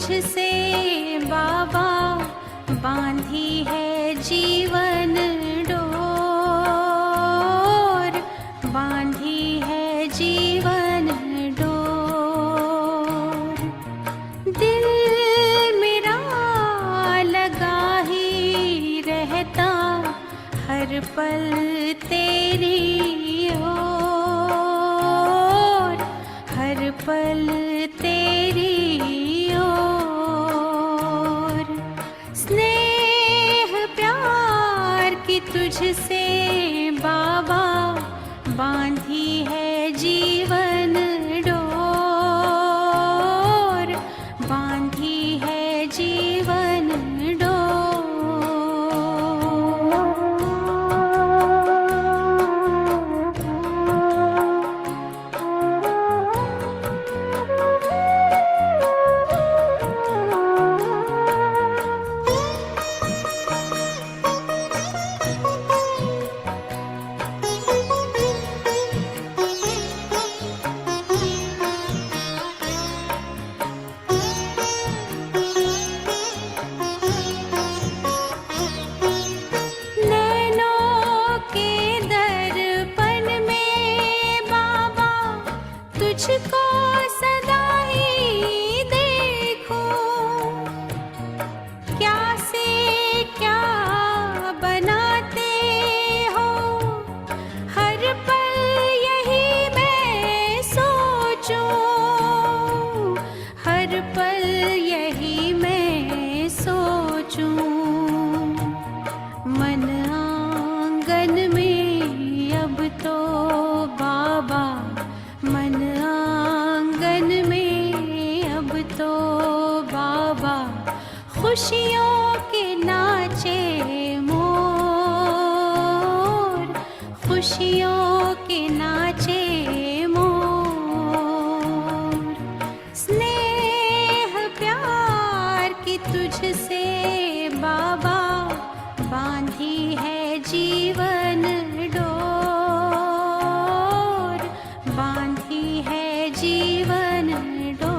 तुझसे बाबा बांधी है जीवन डोर, बांधी है जीवन डोर। दिल मेरा लगा ही रहता हर पल तेरी ओर, हर पल तेरी ओर। स्नेह प्यार की तुझसे बाबा बांधी है जीवन डोर, बांधी है जीवन नैनों के दर्पण में बाबा तुझको सदा ही देखूं। क्या से क्या बनाते हो हर पल यही मैं सोचूं, हर पल यही मैं सोचूं। मन आंगन में अब तो बाबा, मन आंगन में अब तो बाबा खुशियों के नाचे मोर, खुशियों के नाचे मोर। स्नेह प्यार की तुझसे बाबा बांधी है जीवन डोर, बांधी है जीवन डोर।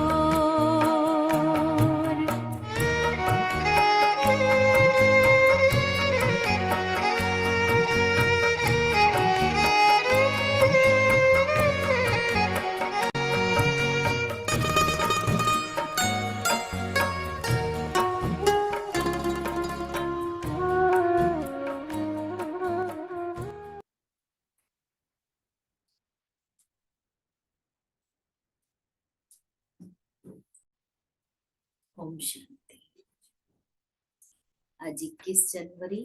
ओम शांति। आज 21 जनवरी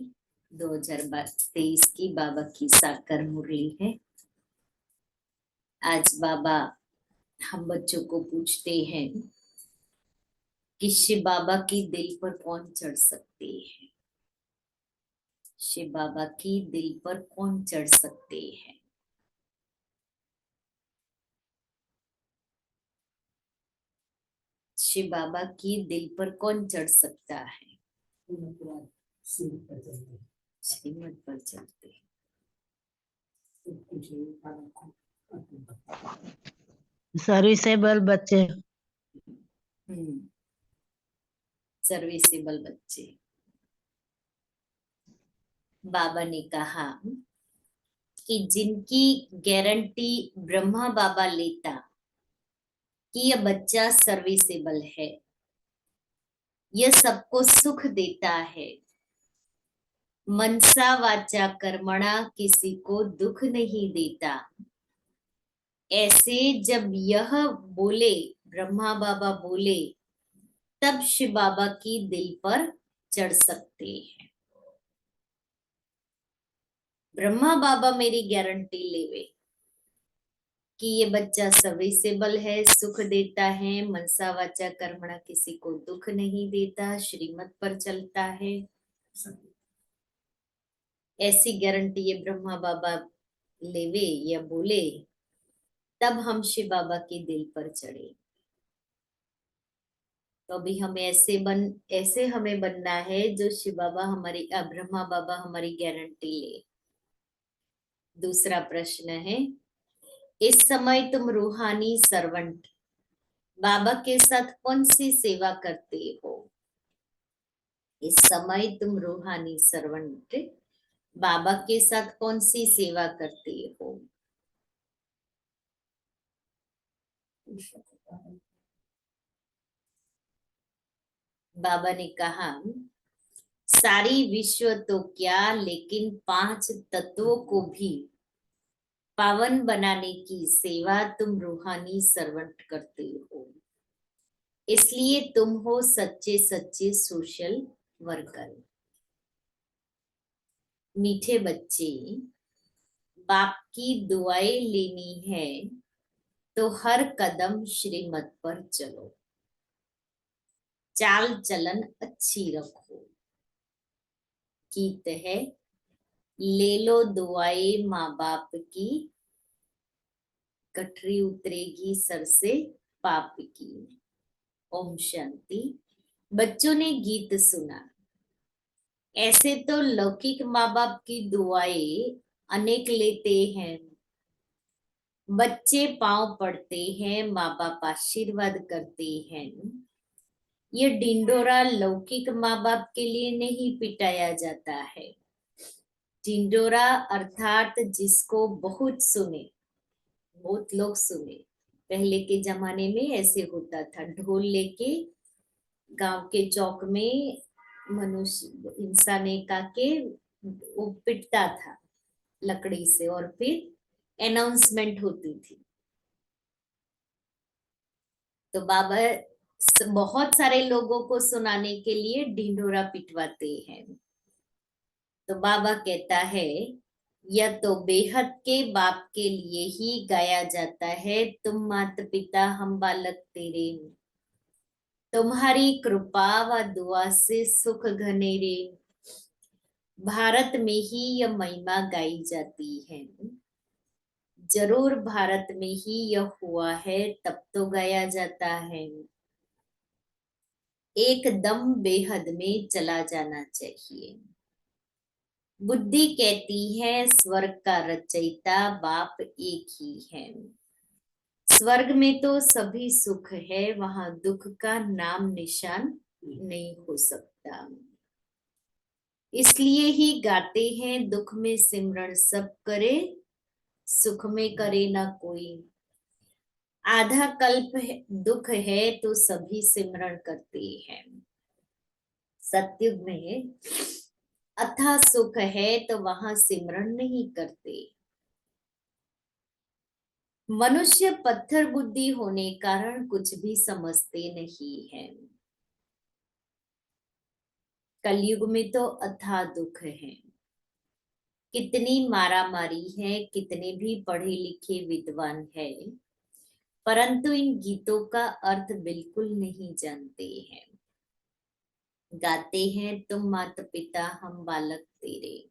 2023 की बाबा की साकार मुरली है। आज बाबा हम बच्चों को पूछते हैं कि शिव बाबा की दिल पर कौन चढ़ सकते हैं, शिव बाबा की दिल पर कौन चढ़ सकते हैं। शिव बाबा की दिल पर कौन चढ़ सकता है? श्रीमत पर चलते। सर्विसेबल बच्चे। सर्विसेबल बच्चे। बाबा ने कहा कि जिनकी गारंटी ब्रह्मा बाबा लेता कि यह बच्चा सर्विसेबल है, यह सबको सुख देता है, मनसा वाचा कर्मणा किसी को दुख नहीं देता, ऐसे जब यह बोले, ब्रह्मा बाबा बोले, तब शिव बाबा की दिल पर चढ़ सकते हैं। ब्रह्मा बाबा मेरी गारंटी लेवे कि ये बच्चा सर्विसेबल है, सुख देता है, मनसा वाचा कर्मणा किसी को दुख नहीं देता, श्रीमत पर चलता है, ऐसी गारंटी ये ब्रह्मा बाबा लेवे या बोले, तब हम शिव बाबा के दिल पर चढ़े। तो अभी हमें ऐसे हमें बनना है जो शिव बाबा हमारी, ब्रह्मा बाबा हमारी गारंटी ले। दूसरा प्रश्न है, इस समय तुम रूहानी सर्वेंट बाबा के साथ कौन सी सेवा करते हो? इस समय तुम रूहानी सर्वेंट बाबा के साथ कौन सी सेवा करते हो? बाबा ने कहा, सारी विश्व तो क्या, लेकिन 5 तत्वों को भी पावन बनाने की सेवा तुम रूहानी सर्वेंट करते हो। इसलिए तुम हो सच्चे सच्चे सोशल वर्कर। मीठे बच्चे, बाप की दुआएं लेनी है तो हर कदम श्रीमत पर चलो, चाल चलन अच्छी रखो। गीत है, ले लो दुआएं माँ बाप की, गठरी उतरेगी सर से पाप की। ओम शांति। बच्चों ने गीत सुना। ऐसे तो लौकिक माँ बाप की दुआएं अनेक लेते हैं। बच्चे पांव पड़ते हैं, माँ बाप आशीर्वाद करते हैं। ये ढिंडोरा लौकिक माँ बाप के लिए नहीं पिटाया जाता है। ढिंडोरा अर्थात जिसको बहुत सुने, बहुत लोग सुने। पहले के जमाने में ऐसे होता था, ढोल लेके गांव के चौक में मनुष्य इंसान एक आके वो पिटता था लकड़ी से और फिर अनाउंसमेंट होती थी। तो बाबा बहुत सारे लोगों को सुनाने के लिए ढिंढोरा पिटवाते हैं। तो बाबा कहता है, यह तो बेहद के बाप के लिए ही गाया जाता है। तुम माता पिता हम बालक तेरे, तुम्हारी कृपा व दुआ से सुख घनेरे। भारत में ही यह महिमा गाई जाती है। जरूर भारत में ही यह हुआ है, तब तो गाया जाता है। एकदम बेहद में चला जाना चाहिए। बुद्धि कहती है स्वर्ग का रचयिता बाप एक ही है। स्वर्ग में तो सभी सुख है, वहां दुख का नाम निशान नहीं हो सकता। इसलिए ही गाते हैं, दुख में सिमरण सब करे, सुख में करे ना कोई। आधा कल्प दुख है तो सभी सिमरण करते हैं। सत्युग में अथाह सुख है तो वहां सिमरण नहीं करते। मनुष्य पत्थर बुद्धि होने कारण कुछ भी समझते नहीं है। कलयुग में तो अथाह दुख है। कितनी मारामारी है, कितने भी पढ़े लिखे विद्वान है, परंतु इन गीतों का अर्थ बिल्कुल नहीं जानते हैं। गाते हैं, तुम माता पिता हम बालक तेरे,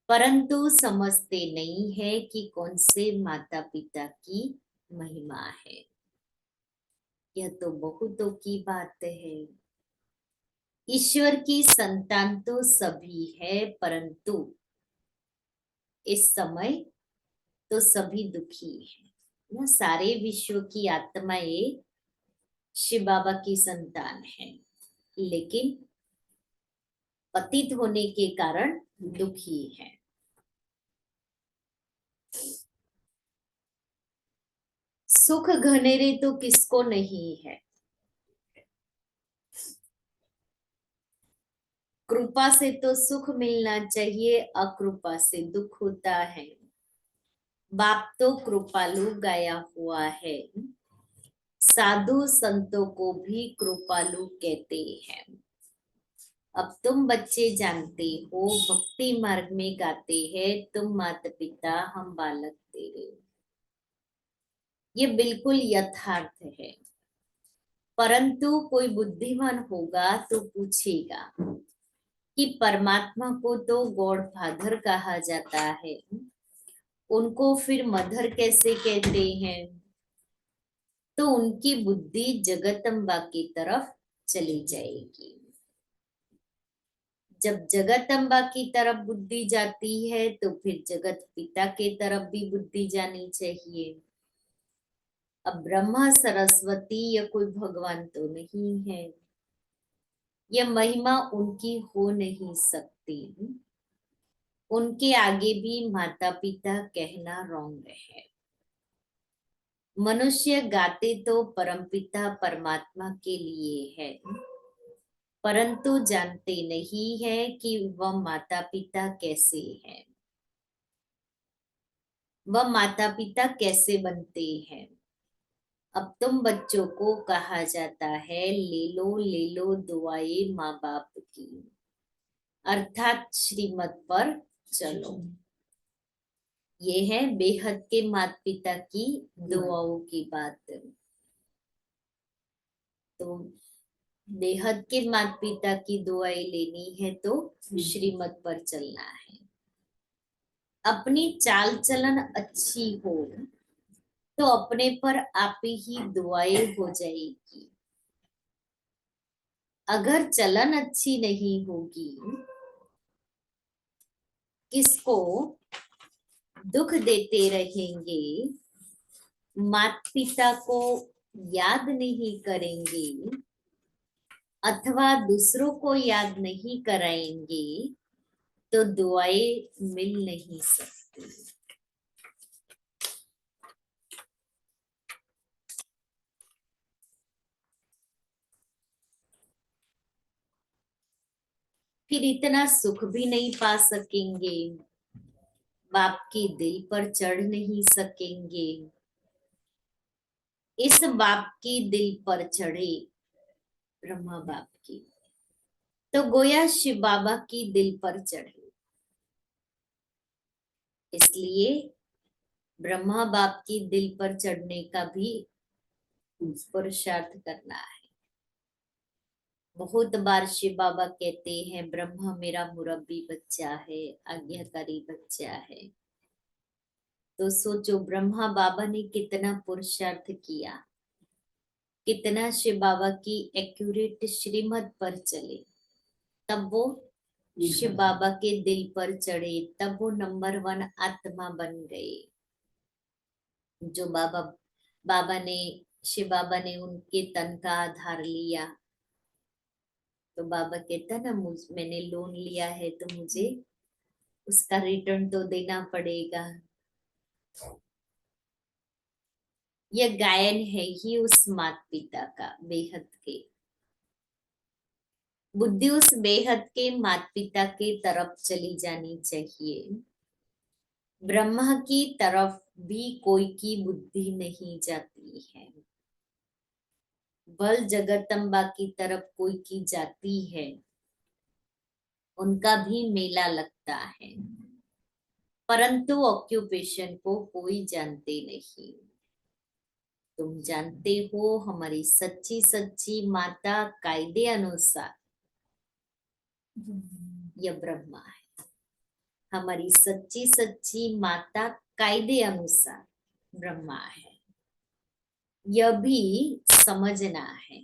परंतु समझते नहीं है कि कौन से माता पिता की महिमा है। यह तो बहुतों की बात है। ईश्वर की संतान तो सभी है, परंतु इस समय तो सभी दुखी है ना। सारे विश्व की आत्माएं शिव बाबा की संतान है, लेकिन पतित होने के कारण दुखी है। सुख घनेरे तो किसको नहीं है। कृपा से तो सुख मिलना चाहिए, अकृपा से दुख होता है। बाप तो कृपालु गाया हुआ है, साधु संतों को भी कृपालु कहते हैं। अब तुम बच्चे जानते हो, भक्ति मार्ग में गाते हैं, तुम माता पिता हम बालक तेरे। ये बिल्कुल यथार्थ है। परंतु कोई बुद्धिमान होगा तो पूछेगा कि परमात्मा को तो गॉड फादर कहा जाता है, उनको फिर मदर कैसे कहते हैं? तो उनकी बुद्धि जगदम्बा की तरफ चली जाएगी। जब जगदम्बा की तरफ बुद्धि जाती है तो फिर जगत पिता के तरफ भी बुद्धि जानी चाहिए। अब ब्रह्मा सरस्वती या कोई भगवान तो नहीं है, यह महिमा उनकी हो नहीं सकती। उनके आगे भी माता पिता कहना रॉन्ग है। मनुष्य गाते तो परमपिता परमात्मा के लिए है, परंतु जानते नहीं है कि वह माता पिता कैसे हैं, वह माता पिता कैसे बनते हैं। अब तुम बच्चों को कहा जाता है ले लो दुआएं माँ बाप की, अर्थात श्रीमत पर चलो। ये है बेहद के माता पिता की दुआओं की बात। तो बेहद के माता पिता की दुआएं लेनी है तो श्रीमत पर चलना है। अपनी चाल चलन अच्छी हो तो अपने पर आप ही दुआएं हो जाएगी। अगर चलन अच्छी नहीं होगी, किसको दुख देते रहेंगे, माता पिता को याद नहीं करेंगे अथवा दूसरों को याद नहीं कराएंगे तो दुआएं मिल नहीं सकती। फिर इतना सुख भी नहीं पा सकेंगे, बाप के दिल पर चढ़ नहीं सकेंगे। इस बाप के दिल पर चढ़े ब्रह्मा बाप की, तो गोया शिव बाबा की दिल पर चढ़े। इसलिए ब्रह्मा बाप की दिल पर चढ़ने का भी पुरुषार्थ करना है। बहुत बार शिव बाबा कहते हैं ब्रह्मा मेरा मुरब्बी बच्चा है, आज्ञाकारी बच्चा है। तो सोचो ब्रह्मा बाबा ने कितना पुरुषार्थ किया, कितना शिव बाबा की एक्यूरेट श्रीमत पर चले, तब वो शिव बाबा के दिल पर चढ़े, तब वो नंबर 1 आत्मा बन गए। जो बाबा ने शिव बाबा ने उनके तन का आधार लिया, तो बाबा कहता ना मैंने लोन लिया है तो मुझे उसका रिटर्न तो देना पड़ेगा। यह गायन है ही उस माता पिता का, बेहद के। बुद्धि उस बेहद के माता पिता के तरफ चली जानी चाहिए। ब्रह्मा की तरफ भी कोई की बुद्धि नहीं जाती है, बल जगतम्बा की तरफ कोई की जाती है, उनका भी मेला लगता है, परंतु ऑक्यूपेशन को कोई जानते नहीं। तुम जानते हो हमारी सच्ची सच्ची माता कायदे अनुसार यह ब्रह्मा है। हमारी सच्ची सच्ची माता कायदे अनुसार ब्रह्मा है। यह भी समझना है।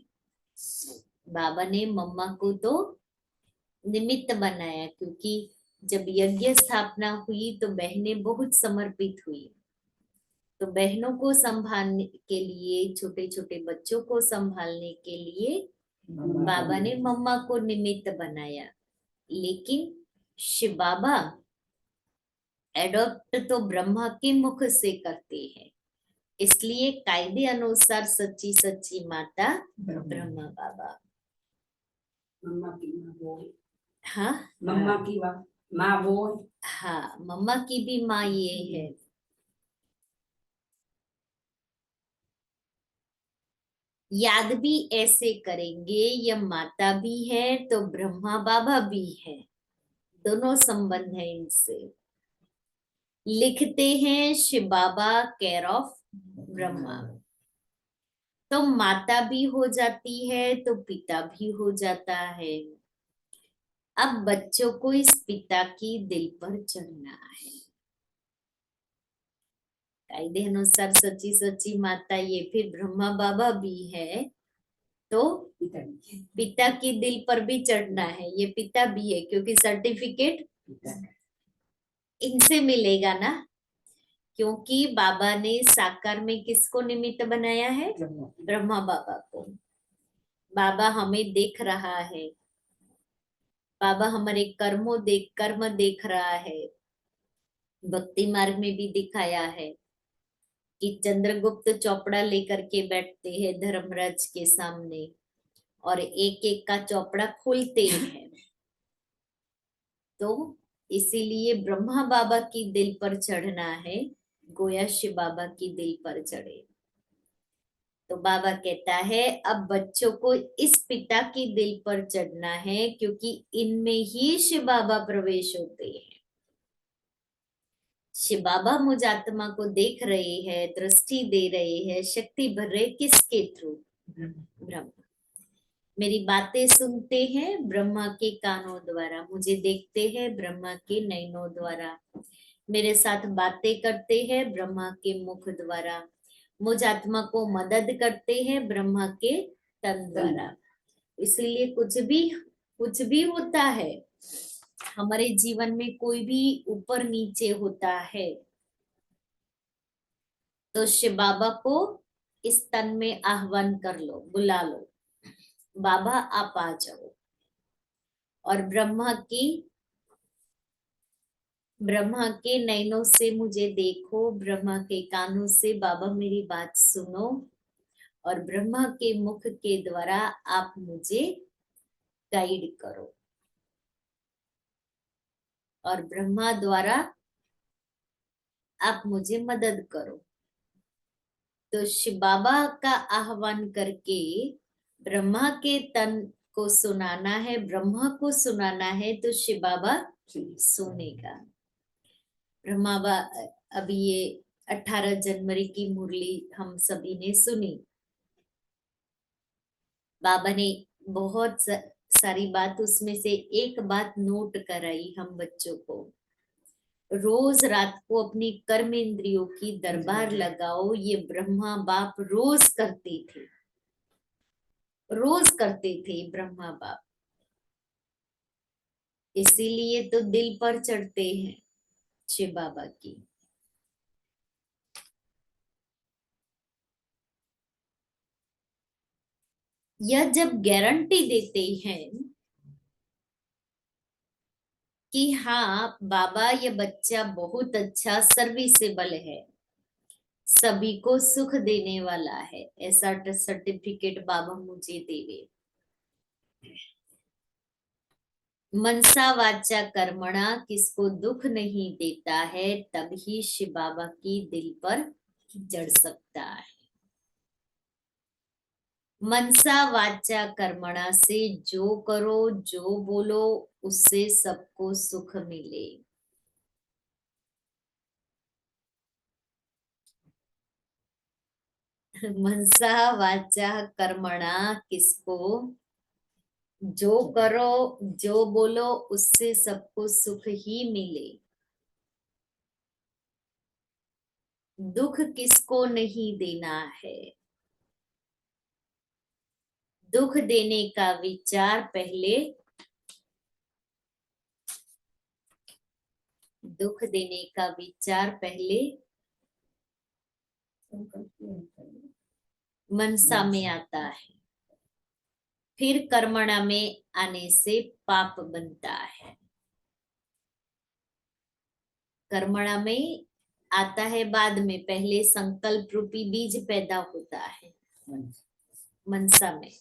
बाबा ने मम्मा को तो निमित्त बनाया, क्योंकि जब यज्ञ स्थापना हुई तो बहनें बहुत समर्पित हुई। तो बहनों को संभालने के लिए, छोटे छोटे बच्चों को संभालने के लिए बाबा ने मम्मा को निमित्त बनाया। लेकिन शिव बाबा एडॉप्ट तो ब्रह्मा के मुख से करते हैं, इसलिए कायदे अनुसार सच्ची सच्ची माता ब्रह्मा बाबा। मम्मा की माँ वो है। हाँ, मम्मा की माँ वो है। हाँ, मम्मा की भी माँ ये है। याद भी ऐसे करेंगे, यह माता भी है तो ब्रह्मा बाबा भी है, दोनों संबंध है इनसे। लिखते हैं शिव बाबा केयर ऑफ ब्रह्मा, तो माता भी हो जाती है तो पिता भी हो जाता है। अब बच्चों को इस पिता की दिल पर चढ़ना है। कायदे अनुसार सच्ची सच्ची माता ये, फिर ब्रह्मा बाबा भी है तो पिता की दिल पर भी चढ़ना है। ये पिता भी है क्योंकि सर्टिफिकेट इनसे मिलेगा ना। क्योंकि बाबा ने साकार में किसको निमित्त बनाया है? ब्रह्मा बाबा को। बाबा हमें देख रहा है, बाबा हमारे कर्म देख रहा है। भक्ति मार्ग में भी दिखाया है कि चंद्रगुप्त चौपड़ा लेकर के बैठते हैं धर्मराज के सामने और एक एक का चौपड़ा खोलते हैं। तो इसीलिए ब्रह्मा बाबा की दिल पर चढ़ना है, गोया शिव बाबा की दिल पर चढ़े। तो बाबा कहता है अब बच्चों को इस पिता की दिल पर चढ़ना है, क्योंकि इनमें ही शिव बाबा प्रवेश होते हैं। शिव बाबा मुझ आत्मा को देख रहे हैं, दृष्टि दे रहे हैं, शक्ति भर रहे, किसके थ्रू? ब्रह्मा। मेरी बातें सुनते हैं ब्रह्मा के कानों द्वारा, मुझे देखते हैं ब्रह्मा के नयनों द्वारा, मेरे साथ बातें करते हैं ब्रह्मा के मुख द्वारा, मुझ आत्मा को मदद करते हैं ब्रह्मा के तन द्वारा। इसलिए कुछ भी होता है हमारे जीवन में, कोई भी ऊपर नीचे होता है, तो शिव बाबा को इस तन में आह्वान कर लो, बुला लो, बाबा आप आ जाओ। और ब्रह्मा के नैनों से मुझे देखो, ब्रह्मा के कानों से बाबा मेरी बात सुनो, और ब्रह्मा के मुख के द्वारा आप मुझे गाइड करो, और ब्रह्मा द्वारा आप मुझे मदद करो। तो शिव बाबा का आह्वान करके ब्रह्मा के तन को सुनाना है, ब्रह्मा को सुनाना है, तो शिव बाबा सुनेगा। ब्रह्मा अभी ये 18 जनवरी की मुरली हम सभी ने सुनी। बाबा ने बहुत सारी बात, उसमें से एक बात नोट कराई हम बच्चों को, रोज रात को अपनी कर्म इंद्रियों की दरबार लगाओ। ये ब्रह्मा बाप रोज करते थे ब्रह्मा बाप, इसीलिए तो दिल पर चढ़ते हैं शिव बाबा की। यह जब गारंटी देते हैं कि हाँ बाबा ये बच्चा बहुत अच्छा सर्विसेबल है, सभी को सुख देने वाला है, ऐसा सर्टिफिकेट बाबा मुझे देवे। मनसा वाचा कर्मणा किसको दुख नहीं देता है, तभी शिव बाबा की दिल पर चढ़ सकता है। मनसा वाचा कर्मणा से जो करो जो बोलो उससे सबको सुख मिले। मनसा वाचा कर्मणा किसको, जो करो जो बोलो उससे सबको सुख ही मिले। दुख किसको नहीं देना है, दुख देने का विचार पहले, दुख देने का विचार पहले मनसा में आता है, फिर कर्मणा में आने से पाप बनता है। कर्मणा में आता है बाद में, पहले संकल्प रूपी बीज पैदा होता है मनसा में।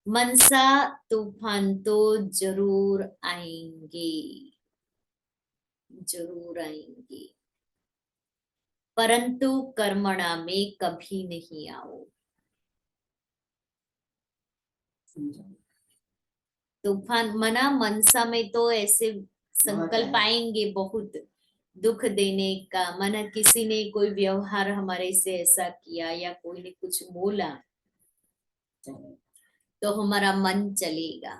मनसा तूफान तो जरूर आएंगे, जरूर आएंगे, परंतु कर्मणा में कभी नहीं आओ। तूफान मना मनसा में तो ऐसे संकल्प आएंगे बहुत दुख देने का, मना किसी ने कोई व्यवहार हमारे से ऐसा किया या कोई ने कुछ बोला तो हमारा मन चलेगा,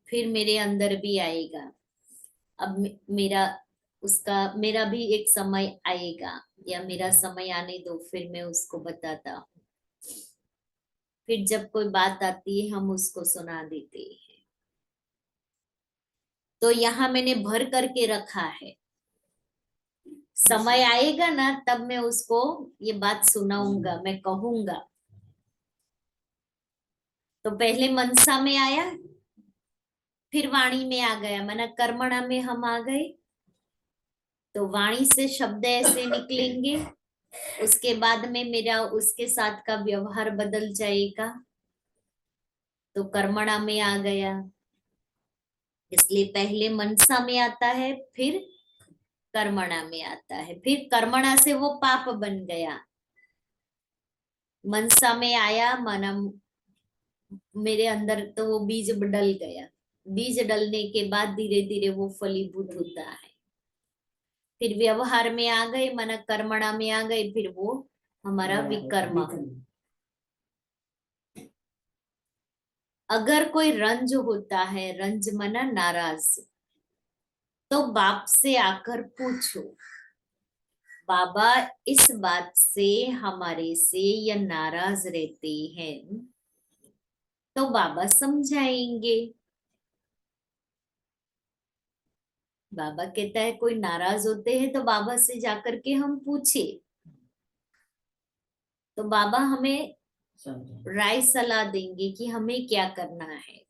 फिर मेरे अंदर भी आएगा। अब मेरा भी एक समय आएगा, या मेरा समय आने दो, फिर मैं उसको बताता हूँ। फिर जब कोई बात आती है हम उसको सुना देते हैं। तो यहाँ मैंने भर करके रखा है समय आएगा ना तब मैं उसको ये बात सुनाऊंगा, मैं कहूंगा। तो पहले मनसा में आया, फिर वाणी में आ गया, माना कर्मणा में हम आ गए। तो वाणी से शब्द ऐसे निकलेंगे, उसके बाद में मेरा उसके साथ का व्यवहार बदल जाएगा, तो कर्मणा में आ गया। इसलिए पहले मनसा में आता है, फिर कर्मणा में आता है, फिर कर्मणा से वो पाप बन गया। मनसा में आया, माना मेरे अंदर तो वो बीज डल गया। बीज डलने के बाद धीरे धीरे वो फलीभूत होता है। फिर व्यवहार में आ गए, माना कर्मणा में आ गए, फिर वो हमारा विकर्म। अगर कोई रंज होता है, रंज माना नाराज, तो बाप से आकर पूछो, बाबा इस बात से हमारे से या नाराज रहते हैं, तो बाबा समझाएंगे। बाबा कहता है कोई नाराज होते हैं तो बाबा से जाकर के हम पूछे, तो बाबा हमें राय सलाह देंगे कि हमें क्या करना है।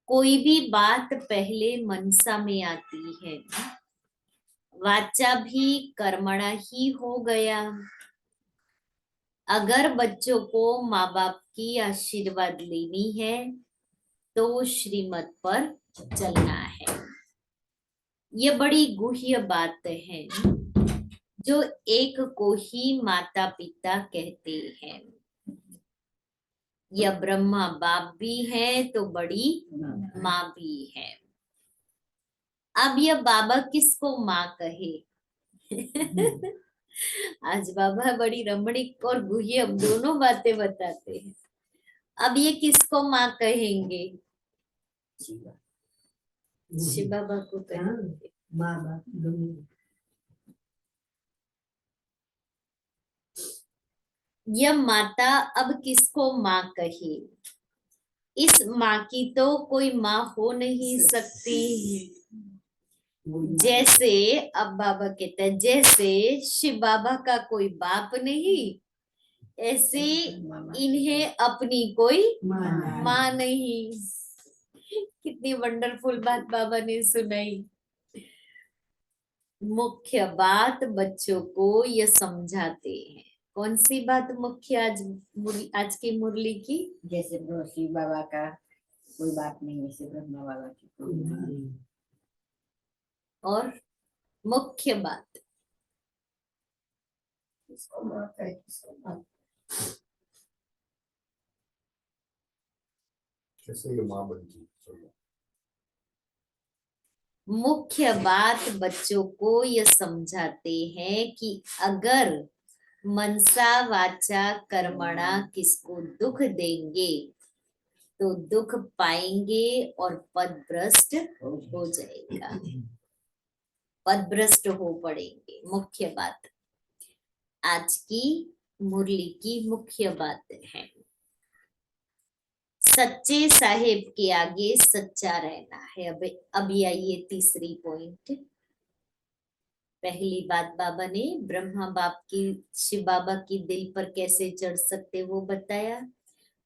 कोई भी बात पहले मनसा में आती है, वाचा भी कर्मणा ही हो गया। अगर बच्चों को माँ बाप की आशीर्वाद लेनी है तो श्रीमत पर चलना है। ये बड़ी गुह्य बात है जो एक को ही माता पिता कहते हैं। यह ब्रह्मा बाप भी है तो बड़ी माँ भी है। अब यह बाबा किसको माँ कहे? आज बाबा बड़ी रमणीक और गुह्य दोनों बातें बताते हैं। अब ये किसको माँ कहेंगे? शिव बाबा को कहेंगे। यह माता अब किसको माँ कहे? इस माँ की तो कोई माँ हो नहीं सकती। जैसे अब बाबा कहते हैं, जैसे शिव बाबा का कोई बाप नहीं, ऐसे इन्हें अपनी कोई माँ नहीं। कितनी वंडरफुल बात बाबा ने सुनाई। मुख्य बात बच्चों को ये समझाते हैं। कौन सी बात मुख्य आज की मुरली की? जैसे शिव बाबा का कोई बात नहीं, ऐसे ब्रह्मा बाबा की कोई बात नहीं। और मुख्य बात कैसे ये माँ बनती? मुख्य बात बच्चों को ये समझाते हैं कि अगर मनसा वाचा कर्मणा किसको दुख देंगे तो दुख पाएंगे और पदभ्रष्ट हो जाएगा, पदभ्रष्ट हो पड़ेंगे। मुख्य बात आज की मुरली की मुख्य बात है। सच्चे साहेब के आगे सच्चा रहना है। अब आइए तीसरी पॉइंट। पहली बात बाबा ने ब्रह्मा बाप की, शिव बाबा की दिल पर कैसे चढ़ सकते वो बताया।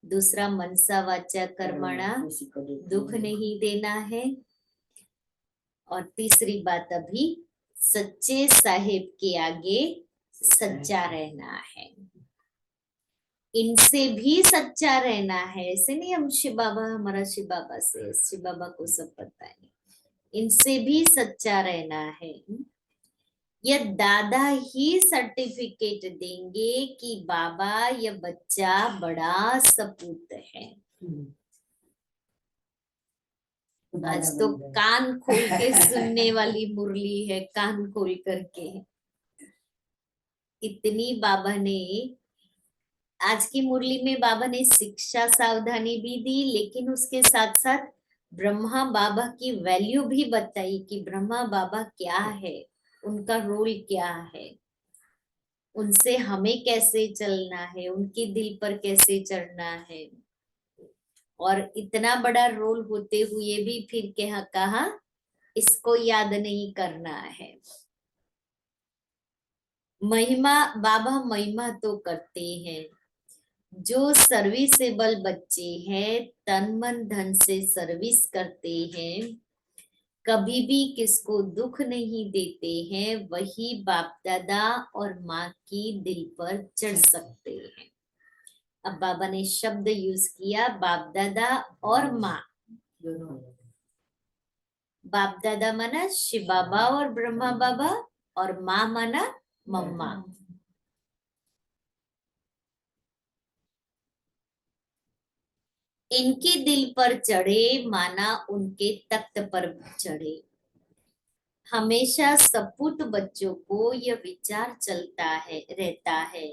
दूसरा मनसा वाचा कर्मणा दुख नहीं देना है। और तीसरी बात अभी सच्चे साहेब के आगे सच्चा रहना है। इनसे भी सच्चा रहना है। ऐसे नहीं हम शिव बाबा, हमारा शिव बाबा से, शिव बाबा को सब पता है। इनसे भी सच्चा रहना है। ये दादा ही सर्टिफिकेट देंगे कि बाबा ये बच्चा बड़ा सपूत है। आज तो कान खोल के सुनने वाली मुरली है, कान खोल करके। इतनी बाबा ने आज की मुरली में बाबा ने शिक्षा सावधानी भी दी, लेकिन उसके साथ साथ ब्रह्मा बाबा की वैल्यू भी बताई कि ब्रह्मा बाबा क्या है, उनका रोल क्या है, उनसे हमें कैसे चलना है, उनके दिल पर कैसे चढ़ना है। और इतना बड़ा रोल होते हुए भी फिर कहा इसको याद नहीं करना है। महिमा, बाबा महिमा तो करते हैं। जो सर्विसेबल बच्चे हैं, तन मन धन से सर्विस करते हैं, कभी भी किसको दुख नहीं देते हैं, वही बाप दादा और माँ की दिल पर चढ़ सकते हैं। अब बाबा ने शब्द यूज किया, बाप दादा और माँ दोनों। बाप दादा माना शिव बाबा और ब्रह्मा बाबा, और माँ माना मम्मा। इनके दिल पर चढ़े माना उनके तख्त पर चढ़े। हमेशा सपूत बच्चों को यह विचार चलता है रहता है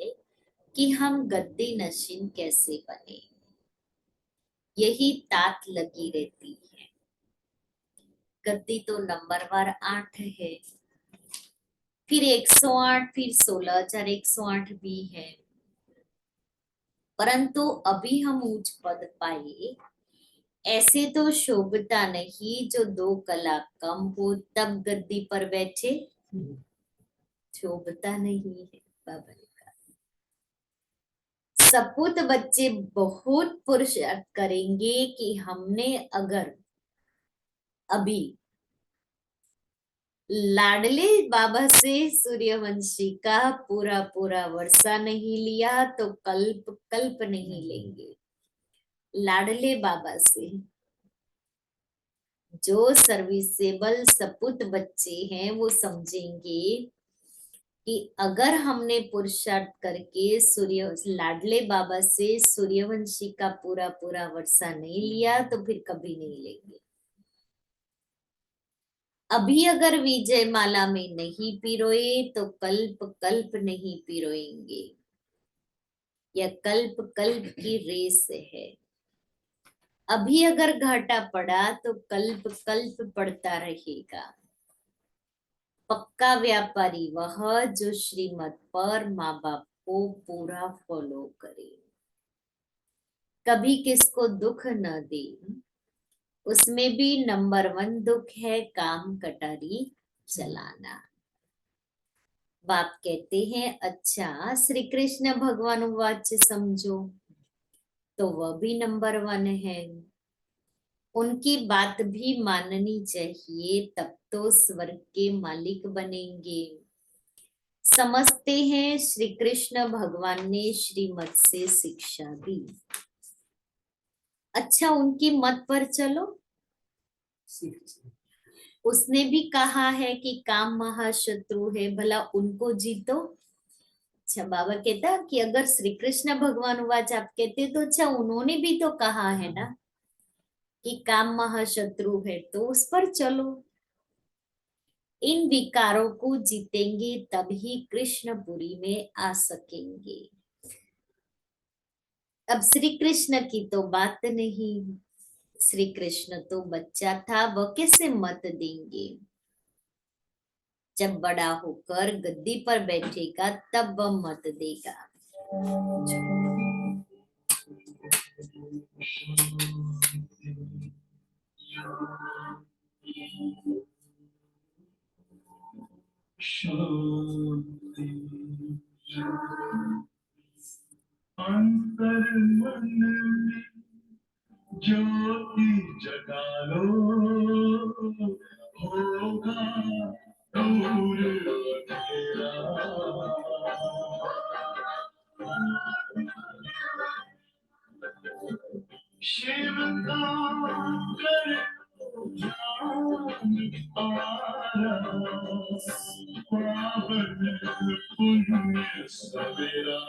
कि हम गद्दी नशीन कैसे बने, यही तात लगी रहती है। गद्दी तो नंबरवार 8 है, फिर 108, फिर 16,108 भी है। परंतु अभी हम उच्च पद पाए, ऐसे तो शोभता नहीं जो 2 कला कम हो तब गद्दी पर बैठे। शोभता नहीं है, बाबा ने कहा। सपूत बच्चे बहुत पुरुषार्थ करेंगे कि हमने अगर अभी लाडले बाबा से सूर्यवंशी का पूरा पूरा वर्षा नहीं लिया तो कल्प कल्प नहीं लेंगे। लाडले बाबा से जो सर्विसेबल सपूत बच्चे हैं वो समझेंगे कि अगर हमने पुरुषार्थ करके सूर्य लाडले बाबा से सूर्यवंशी का पूरा पूरा वर्षा नहीं लिया तो फिर कभी नहीं लेंगे। अभी अगर विजय माला में नहीं पिरोए तो कल्प कल्प नहीं पिरोएंगे। यह कल्प कल्प की रेस है। अभी अगर घाटा पड़ा तो कल्प कल्प पड़ता रहेगा। पक्का व्यापारी वह जो श्रीमत पर माँ बाप को पूरा फॉलो करे, कभी किसको दुख न दे। उसमें भी नंबर 1 दुख है काम कटारी चलाना। बाप कहते हैं अच्छा श्री कृष्ण भगवान वाच्य समझो, तो वह भी नंबर 1 है। उनकी बात भी माननी चाहिए, तब तो स्वर्ग के मालिक बनेंगे। समझते हैं श्री कृष्ण भगवान ने श्रीमत से शिक्षा दी। अच्छा उनकी मत पर चलो। उसने भी कहा है कि काम महाशत्रु है, भला उनको जीतो। अच्छा बाबा कहता कि अगर श्री कृष्ण भगवान वाच आप कहते तो अच्छा उन्होंने भी तो कहा है ना कि काम महाशत्रु है, तो उस पर चलो। इन विकारों को जीतेंगे तभी कृष्णपुरी में आ सकेंगे। अब श्री कृष्ण की तो बात नहीं, श्री कृष्ण तो बच्चा था, वह कैसे मत देंगे। जब बड़ा होकर गद्दी पर बैठेगा तब वह मत देगा। अंतर मन में ज्योति जगा लो, होगा दूर अंधेरा। शिव का कर ध्यान पारा, पावन पुण्य सवेरा।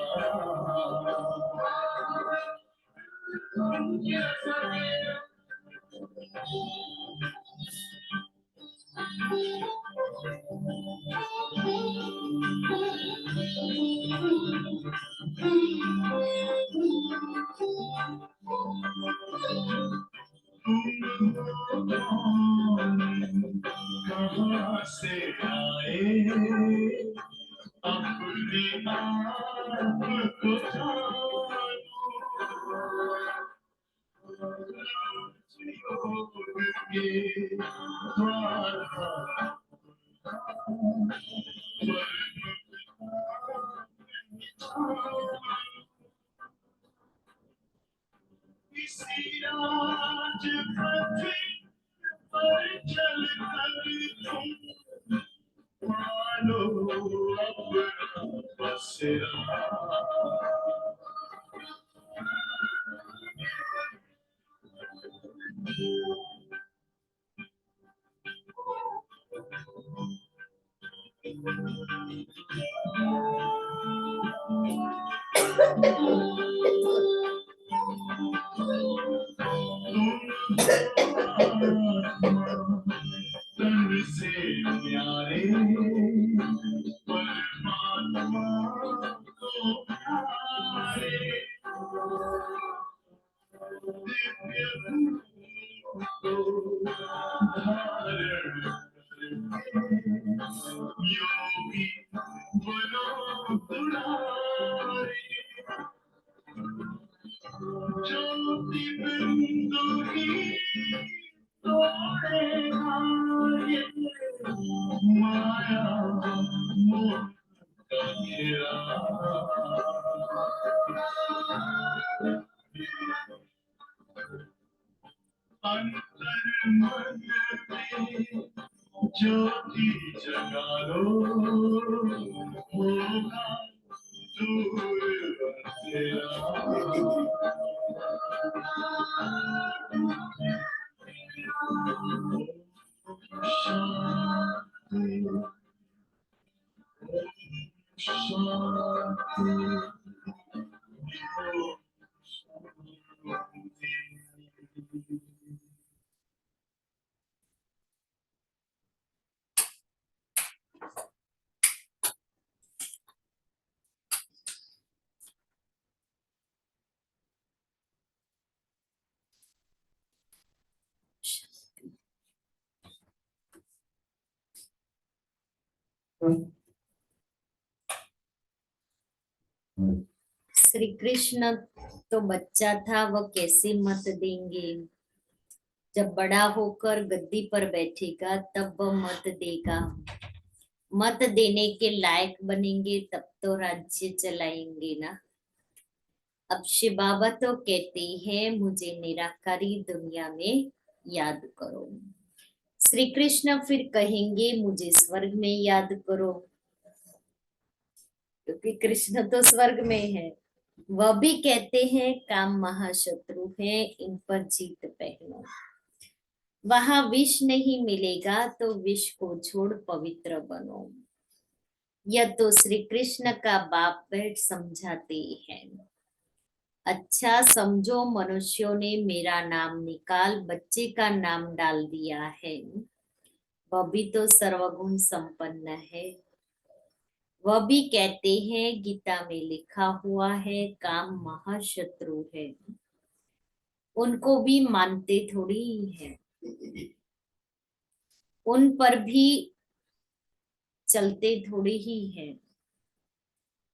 कहाँ से आए अपने आप को जानो, योग के द्वार आसरा तन से प्यारे परमात्मा को प्यारे दिव्य रूप को धारण योगी बनो दुलारे ज्योति बिंदु की तोड़ेगा ये माया मोह का घेरा अंतर मन में ज्योति जगा लो होगा दूर अंधेरा शांति शांति श्री कृष्ण तो बच्चा था, वह कैसे मत देंगे। जब बड़ा होकर गद्दी पर बैठेगा तब वह मत देगा। मत देने के लायक बनेंगे तब तो राज्य चलाएंगे ना। अब शिव बाबा तो कहते हैं मुझे निराकारी दुनिया में याद करो। श्री कृष्ण फिर कहेंगे मुझे स्वर्ग में याद करो, क्योंकि कृष्ण तो स्वर्ग में है। वह भी कहते हैं काम महाशत्रु है, इन पर जीत पहनो। वहां विष नहीं मिलेगा तो विष को छोड़ पवित्र बनो। यह तो श्री कृष्ण का बाप बैठ समझाते हैं। अच्छा समझो, मनुष्यों ने मेरा नाम निकाल बच्चे का नाम डाल दिया है। वह भी तो सर्वगुण संपन्न है। वह भी कहते हैं गीता में लिखा हुआ है काम महाशत्रु है। उनको भी मानते थोड़ी है, उन पर भी चलते थोड़ी ही है।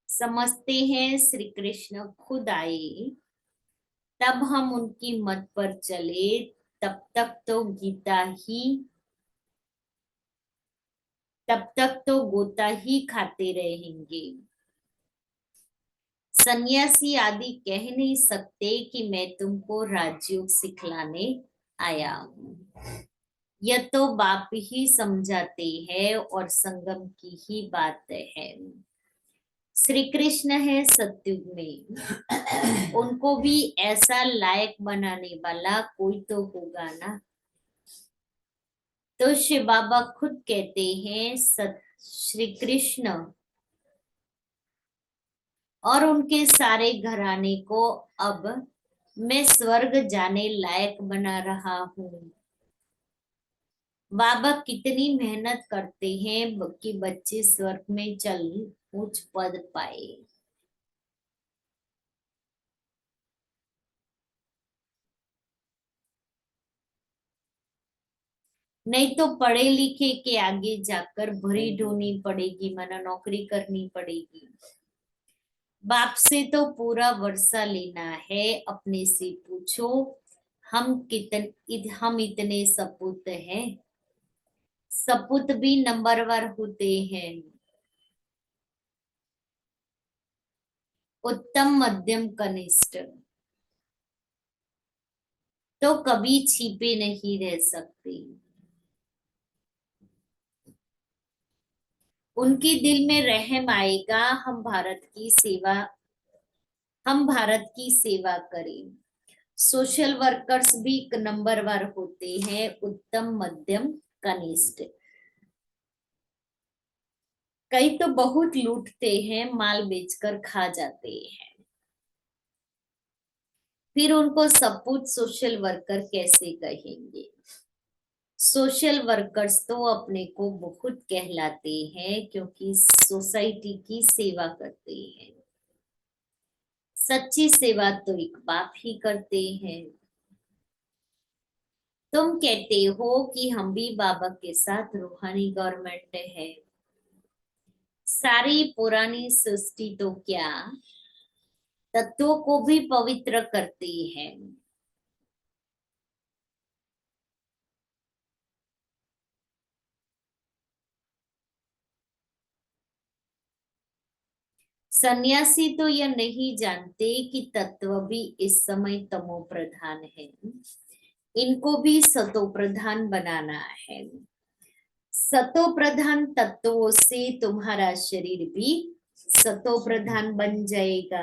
समझते हैं श्री कृष्ण खुद आए तब हम उनकी मत पर चले, तब तक तो गीता ही तब तक तो गोता ही खाते रहेंगे। सन्यासी आदि कह नहीं सकते कि मैं तुमको राजयोग सिखलाने आया हूँ। यह तो बाप ही समझाते हैं और संगम की ही बात है। श्री कृष्ण है सत्युग में, उनको भी ऐसा लायक बनाने वाला कोई तो होगा ना। तो शिव बाबा खुद कहते हैं श्री कृष्ण और उनके सारे घराने को अब मैं स्वर्ग जाने लायक बना रहा हूँ। बाबा कितनी मेहनत करते हैं कि बच्चे स्वर्ग में चल उच्च पद पाए। नहीं तो पढ़े लिखे के आगे जाकर भरी ढोनी पड़ेगी, माना नौकरी करनी पड़ेगी। बाप से तो पूरा वर्षा लेना है। अपने से पूछो हम इतने सपूत हैं। सपूत भी नंबरवार होते हैं। उत्तम मध्यम कनिष्ठ तो कभी छिपे नहीं रह सकते। उनके दिल में रहम आएगा। हम भारत की सेवा करें। सोशल वर्कर्स भी एक नंबरवार होते हैं, उत्तम, मध्यम, कनिष्ठ। कई तो बहुत लूटते हैं, माल बेचकर खा जाते हैं। फिर उनको सपूत सोशल वर्कर कैसे कहेंगे? सोशल वर्कर्स तो अपने को बहुत कहलाते हैं, क्योंकि सोसाइटी की सेवा करते हैं। सच्ची सेवा तो एक बाप ही करते हैं। तुम कहते हो कि हम भी बाबा के साथ रूहानी गवर्नमेंट है। सारी पुरानी सृष्टि तो क्या तत्वों को भी पवित्र करती है। सन्यासी तो यह नहीं जानते कि तत्व भी इस समय तमो प्रधान है। इनको भी सतो प्रधान बनाना है। सतो प्रधान तत्वों से तुम्हारा शरीर भी सतो प्रधान बन जाएगा।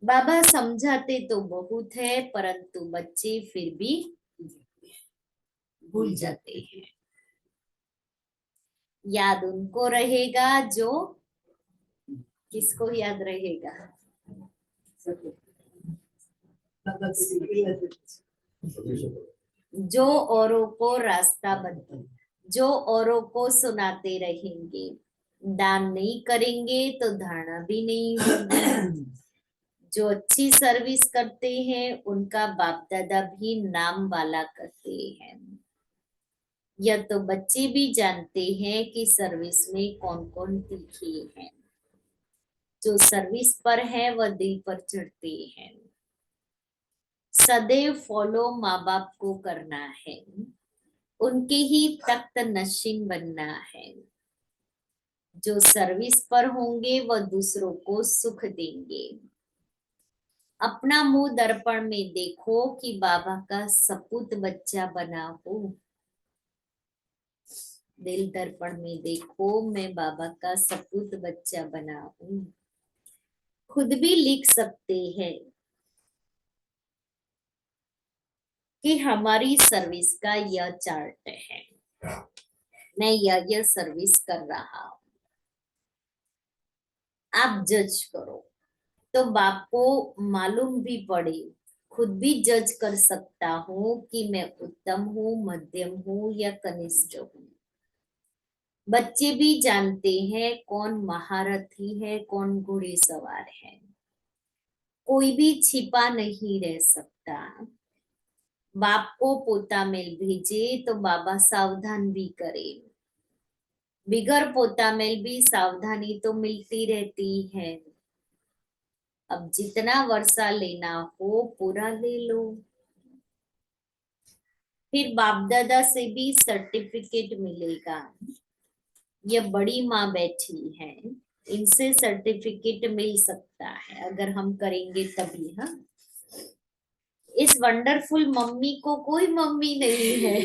बाबा समझाते तो बहुत है, परंतु बच्चे फिर भी भूल जाते हैं। याद उनको रहेगा जो, किसको याद रहेगा? जो औरों को रास्ता जो औरों को सुनाते रहेंगे। दान नहीं करेंगे तो धारणा भी नहीं होगी। जो अच्छी सर्विस करते हैं उनका बाप दादा भी नाम वाला करते हैं। यह तो बच्चे भी जानते हैं कि सर्विस में कौन कौन तीखे हैं। जो सर्विस पर है वह दिल पर चढ़ते हैं। सदैव फॉलो माँ बाप को करना है, उनके ही तख्त नशीन बनना है। जो सर्विस पर होंगे वह दूसरों को सुख देंगे। अपना मुंह दर्पण में देखो कि बाबा का सपूत बच्चा बना हो। दिल दर्पण में देखो, मैं बाबा का सपूत बच्चा बना हूं। खुद भी लिख सकते हैं कि हमारी सर्विस का यह चार्ट है, मैं यह सर्विस कर रहा हूं। आप जज करो। तो बाप को मालूम भी पड़े, खुद भी जज कर सकता हूँ कि मैं उत्तम हूँ, मध्यम हूँ या कनिष्ठ हूँ। बच्चे भी जानते हैं कौन महारथी है, कौन घुड़सवार है। कोई भी छिपा नहीं रह सकता। बाप को पोता मेल भेजे तो बाबा सावधान भी करे। बिगर पोता मेल भी सावधानी तो मिलती रहती है। अब जितना वर्षा लेना हो पूरा ले लो। फिर बाप दादा से भी सर्टिफिकेट मिलेगा। ये बड़ी माँ बैठी है, इनसे सर्टिफिकेट मिल सकता है अगर हम करेंगे तभी। हाँ, इस वंडरफुल मम्मी को कोई मम्मी नहीं है।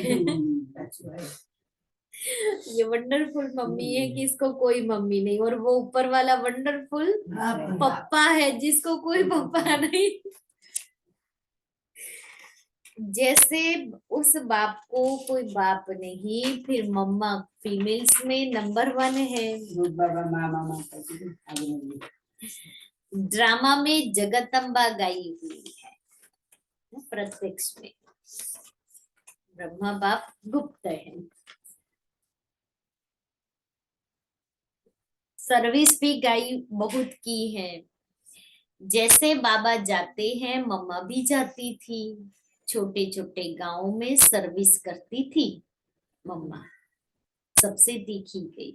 ये वंडरफुल मम्मी है कि इसको कोई मम्मी नहीं, और वो ऊपर वाला वंडरफुल पप्पा है जिसको कोई पप्पा नहीं। जैसे उस बाप को कोई बाप नहीं, फिर मम्मा फीमेल्स में नंबर 1 है। ड्रामा में जगदम्बा गाई हुई है, प्रत्यक्ष में ब्रह्मा बाप गुप्त है। सर्विस भी गाई बहुत की है। जैसे बाबा जाते हैं, मम्मा भी जाती थी। छोटे छोटे गांव में सर्विस करती थी मम्मा, सबसे दिखी गई।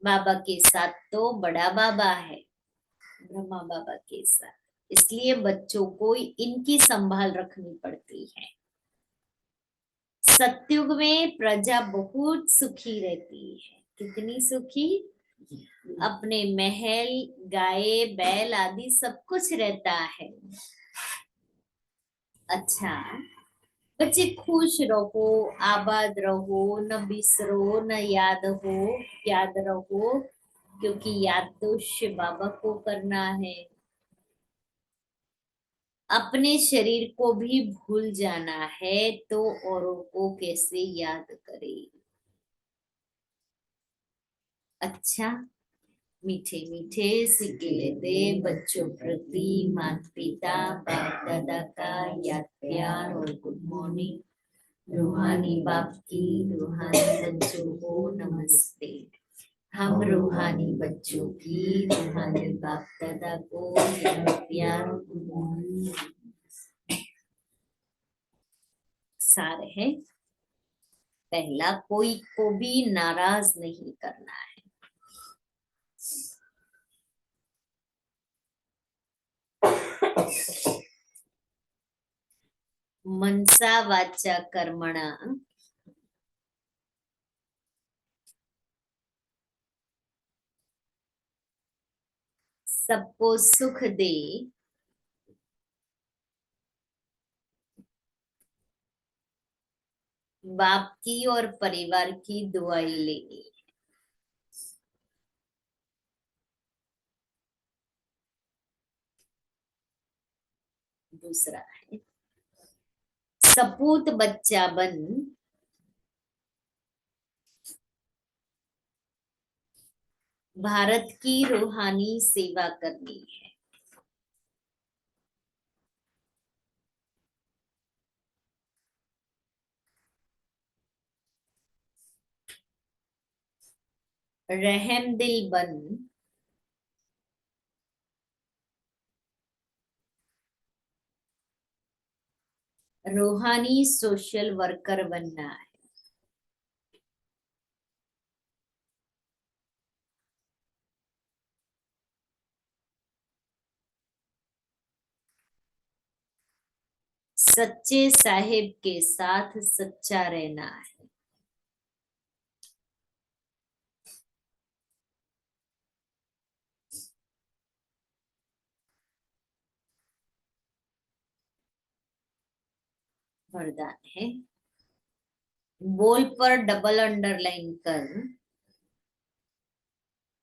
बाबा के साथ तो बड़ा बाबा है, ब्रह्मा बाबा के साथ, इसलिए बच्चों को इनकी संभाल रखनी पड़ती है। सतयुग में प्रजा बहुत सुखी रहती है। कितनी सुखी? अपने महल, गाय, बैल आदि सब कुछ रहता है। अच्छा, बच्चे खुश रहो, आबाद रहो, न बिसरो, न याद रहो, क्योंकि याद तो शिव बाबा को करना है। अपने शरीर को भी भूल जाना है तो औरों को कैसे याद करे। अच्छा, मीठे मीठे सिक्के लेते बच्चों प्रति माता पिता बाप दादा का याद प्यार और गुड मॉर्निंग। रूहानी बाप की रूहानी बच्चों को नमस्ते। हम रूहानी बच्चों की रूहानी बाप दादा को याद प्यार और गुड मॉर्निंग। सार है, पहला, कोई को भी नाराज नहीं करना है। मनसा वाचा कर्मणा सबको सुख दे, बाप की और परिवार की दुआई लेनी। दूसरा है, सपूत बच्चा बन भारत की रूहानी सेवा करनी है। रहम दिल बन रूहानी सोशल वर्कर बनना है। सच्चे साहिब के साथ सच्चा रहना है। वरदान है, बोल पर डबल अंडरलाइन कर,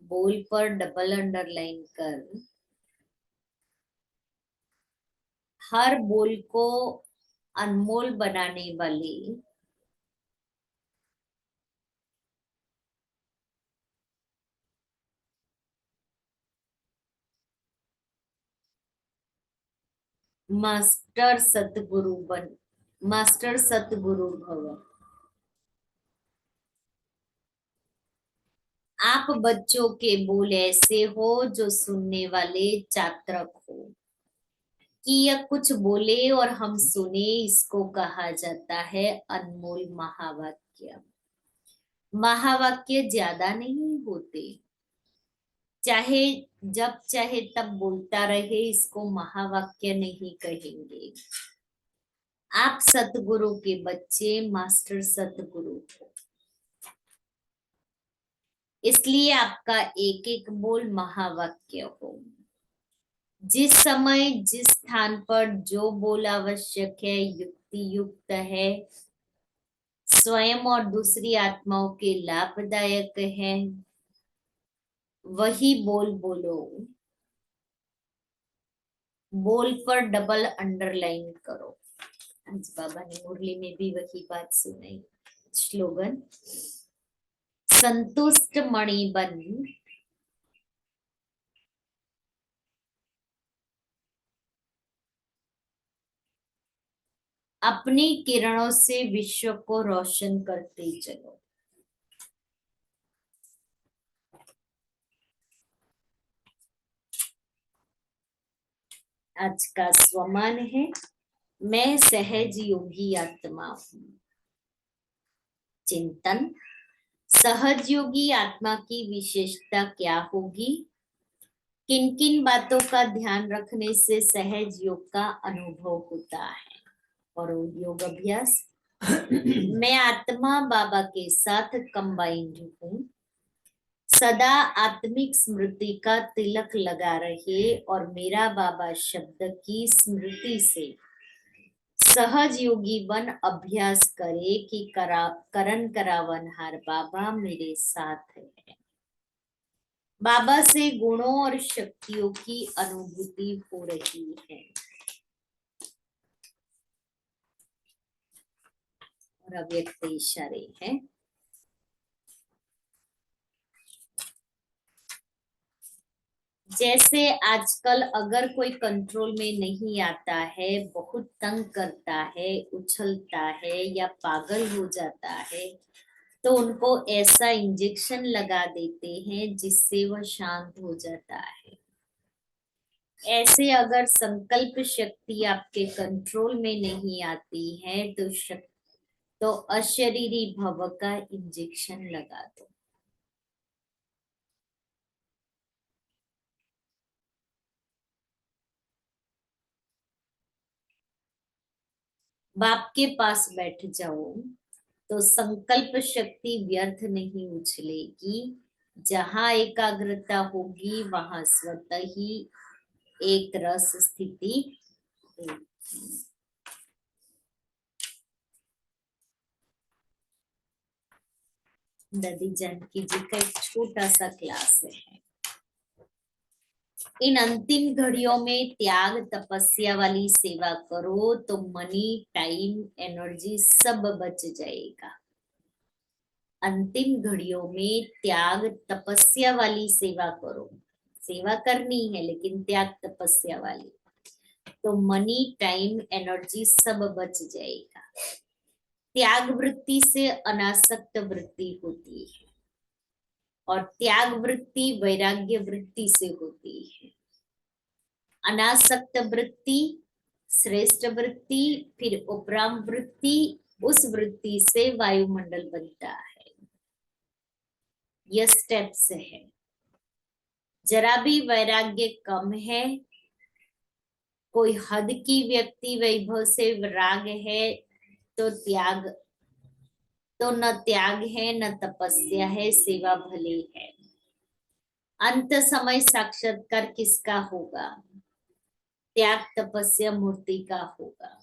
बोल पर डबल अंडरलाइन कर, हर बोल को अनमोल बनाने वाली मास्टर सतगुरु बन, मास्टर सतगुरु भव। आप बच्चों के बोल ऐसे हो जो सुनने वाले चातक हो, कि यह कुछ बोले और हम सुने, इसको कहा जाता है अनमोल महावाक्य। महावाक्य ज्यादा नहीं होते, चाहे जब चाहे तब बोलता रहे, इसको महावाक्य नहीं कहेंगे। आप सतगुरु के बच्चे मास्टर सतगुरु हो, इसलिए आपका एक एक बोल महावाक्य हो। जिस समय जिस स्थान पर जो बोल आवश्यक है, युक्ति युक्त है, स्वयं और दूसरी आत्माओं के लाभदायक है, वही बोल बोलो। बोल पर डबल अंडरलाइन करो। आज बाबा ने मुरली में भी वही बात सुनाई। स्लोगन, संतुष्ट मणि बन अपनी किरणों से विश्व को रोशन करते चलो। आज का स्वमान है, मैं सहज योगी आत्मा हूं। चिंतन, सहज योगी आत्मा की विशेषता क्या होगी? किन किन बातों का ध्यान रखने से सहज योग का अनुभव होता है? और योग अभ्यास, मैं आत्मा बाबा के साथ कंबाइंड हूं। सदा आत्मिक स्मृति का तिलक लगा रहे और मेरा बाबा शब्द की स्मृति से सहज योगी बन अभ्यास करे कि करण करावनहार बाबा मेरे साथ है। बाबा से गुणों और शक्तियों की अनुभूति हो रही है और अव्यक्त इशारे हैं। जैसे आजकल अगर कोई कंट्रोल में नहीं आता है, बहुत तंग करता है, उछलता है या पागल हो जाता है, तो उनको ऐसा इंजेक्शन लगा देते हैं जिससे वह शांत हो जाता है। ऐसे अगर संकल्प शक्ति आपके कंट्रोल में नहीं आती है तो अशरीरी भव का इंजेक्शन लगा दो। बाप के पास बैठ जाओ तो संकल्प शक्ति व्यर्थ नहीं उछलेगी। जहां एकाग्रता होगी वहां स्वतः ही एक रस स्थिति होगी। दादी जानकी जी का एक छोटा सा क्लास है। इन अंतिम घड़ियों में त्याग तपस्या वाली सेवा करो तो मनी, टाइम, एनर्जी सब बच जाएगा। अंतिम घड़ियों में त्याग तपस्या वाली सेवा करो। सेवा करनी है लेकिन त्याग तपस्या वाली, तो मनी, टाइम, एनर्जी सब बच जाएगा। त्याग वृत्ति से अनासक्त वृत्ति होती है और त्याग वृत्ति वैराग्य वृत्ति से होती है। अनासक्त वृत्ति श्रेष्ठ वृत्ति, फिर उपराम वृत्ति, उस वृत्ति से वायुमंडल बनता है। यह स्टेप्स है। जरा भी वैराग्य कम है, कोई हद की व्यक्ति वैभव से राग है, तो न त्याग है न तपस्या है, सेवा भले है। अंत समय साक्षात्कार किसका होगा? त्याग तपस्या मूर्ति का होगा।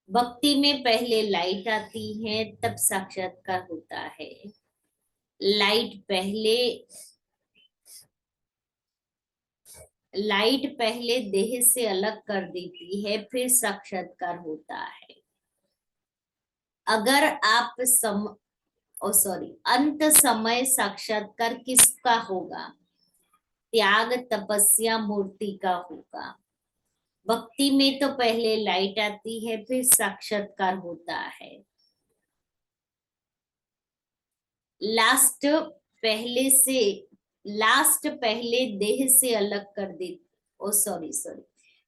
भक्ति में पहले लाइट आती है तब साक्षात्कार होता है। लाइट पहले देह से अलग कर देती है, फिर साक्षात्कार होता है। अगर आप अंत समय साक्षात्कार किसका होगा? त्याग तपस्या मूर्ति का होगा। भक्ति में तो पहले लाइट आती है फिर साक्षात्कार होता है। लास्ट पहले देह से अलग कर देती,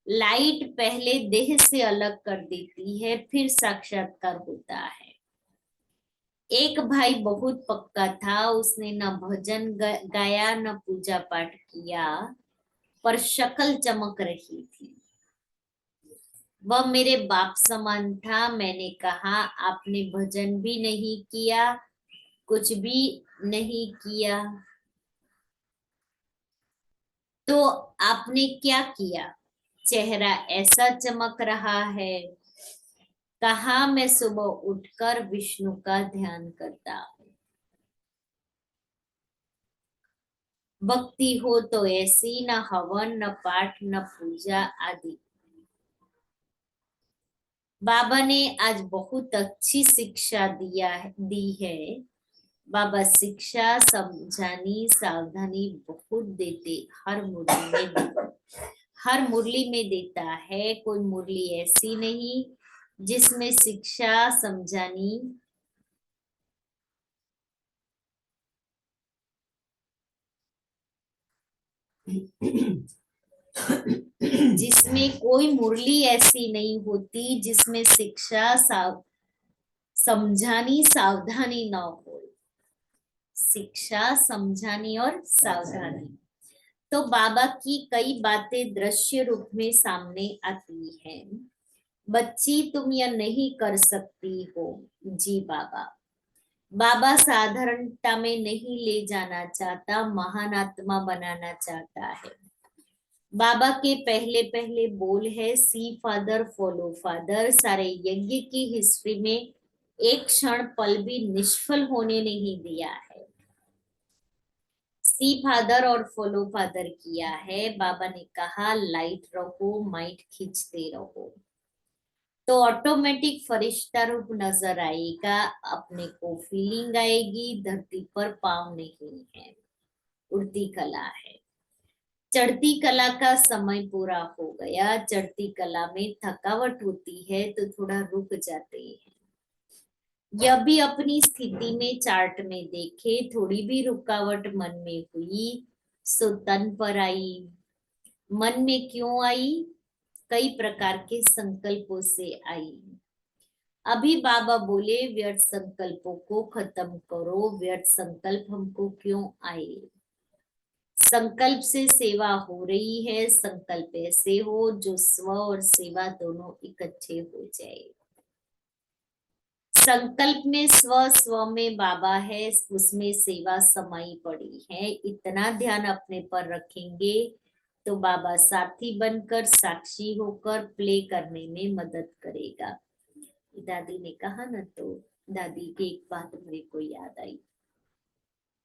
लाइट पहले देह से अलग कर देती है फिर साक्षात्कार होता है। एक भाई बहुत पक्का था, उसने न भजन गाया न पूजा पाठ किया, पर शक्ल चमक रही थी। वह मेरे बाप समान था। मैंने कहा, आपने भजन भी नहीं किया, कुछ भी नहीं किया, तो आपने क्या किया? चेहरा ऐसा चमक रहा है। कहा, मैं सुबह उठकर विष्णु का ध्यान करता हूँ। भक्ति हो तो ऐसी, न हवन न पाठ न पूजा आदि। बाबा ने आज बहुत अच्छी शिक्षा दी है। बाबा शिक्षा, समझानी, सावधानी बहुत देते, हर मुरली में देता है। कोई मुरली ऐसी नहीं जिसमें शिक्षा, समझानी जिसमें कोई मुरली ऐसी नहीं होती जिसमें शिक्षा, समझानी, सावधानी ना हो। शिक्षा, समझानी और सावधानी। तो बाबा की कई बातें दृश्य रूप में सामने आती हैं। बच्ची, तुम यह नहीं कर सकती हो। जी बाबा साधारणता में नहीं ले जाना चाहता, महान आत्मा बनाना चाहता है। बाबा के पहले पहले बोल है सी फादर फॉलो फादर। सारे यज्ञ की हिस्ट्री में एक क्षण पल भी निष्फल होने नहीं दिया है। सी फादर और फॉलो फादर किया है। बाबा ने कहा लाइट रहो, माइट खींचते रहो, तो ऑटोमेटिक फरिश्ता रूप नजर आएगा, अपने को फीलिंग आएगी। धरती पर पाँव नहीं है, उड़ती कला है। चढ़ती कला का समय पूरा हो गया। चढ़ती कला में थकावट होती है तो थोड़ा रुक जाते हैं। यह भी अपनी स्थिति में चार्ट में देखे, थोड़ी भी रुकावट मन में हुई सो तन पर आई। मन में क्यों आई? कई प्रकार के संकल्पों से आई। अभी बाबा बोले व्यर्थ संकल्पों को खत्म करो। व्यर्थ संकल्प हमको क्यों आए? संकल्प से सेवा हो रही है। संकल्प ऐसे हो जो स्व और सेवा दोनों इकट्ठे हो जाए। संकल्प में स्व में बाबा है, उसमें सेवा समाई पड़ी है। इतना ध्यान अपने पर रखेंगे तो बाबा साथी बनकर साक्षी होकर प्ले करने में मदद करेगा। दादी ने कहा ना, तो दादी की एक बात मेरे को याद आई।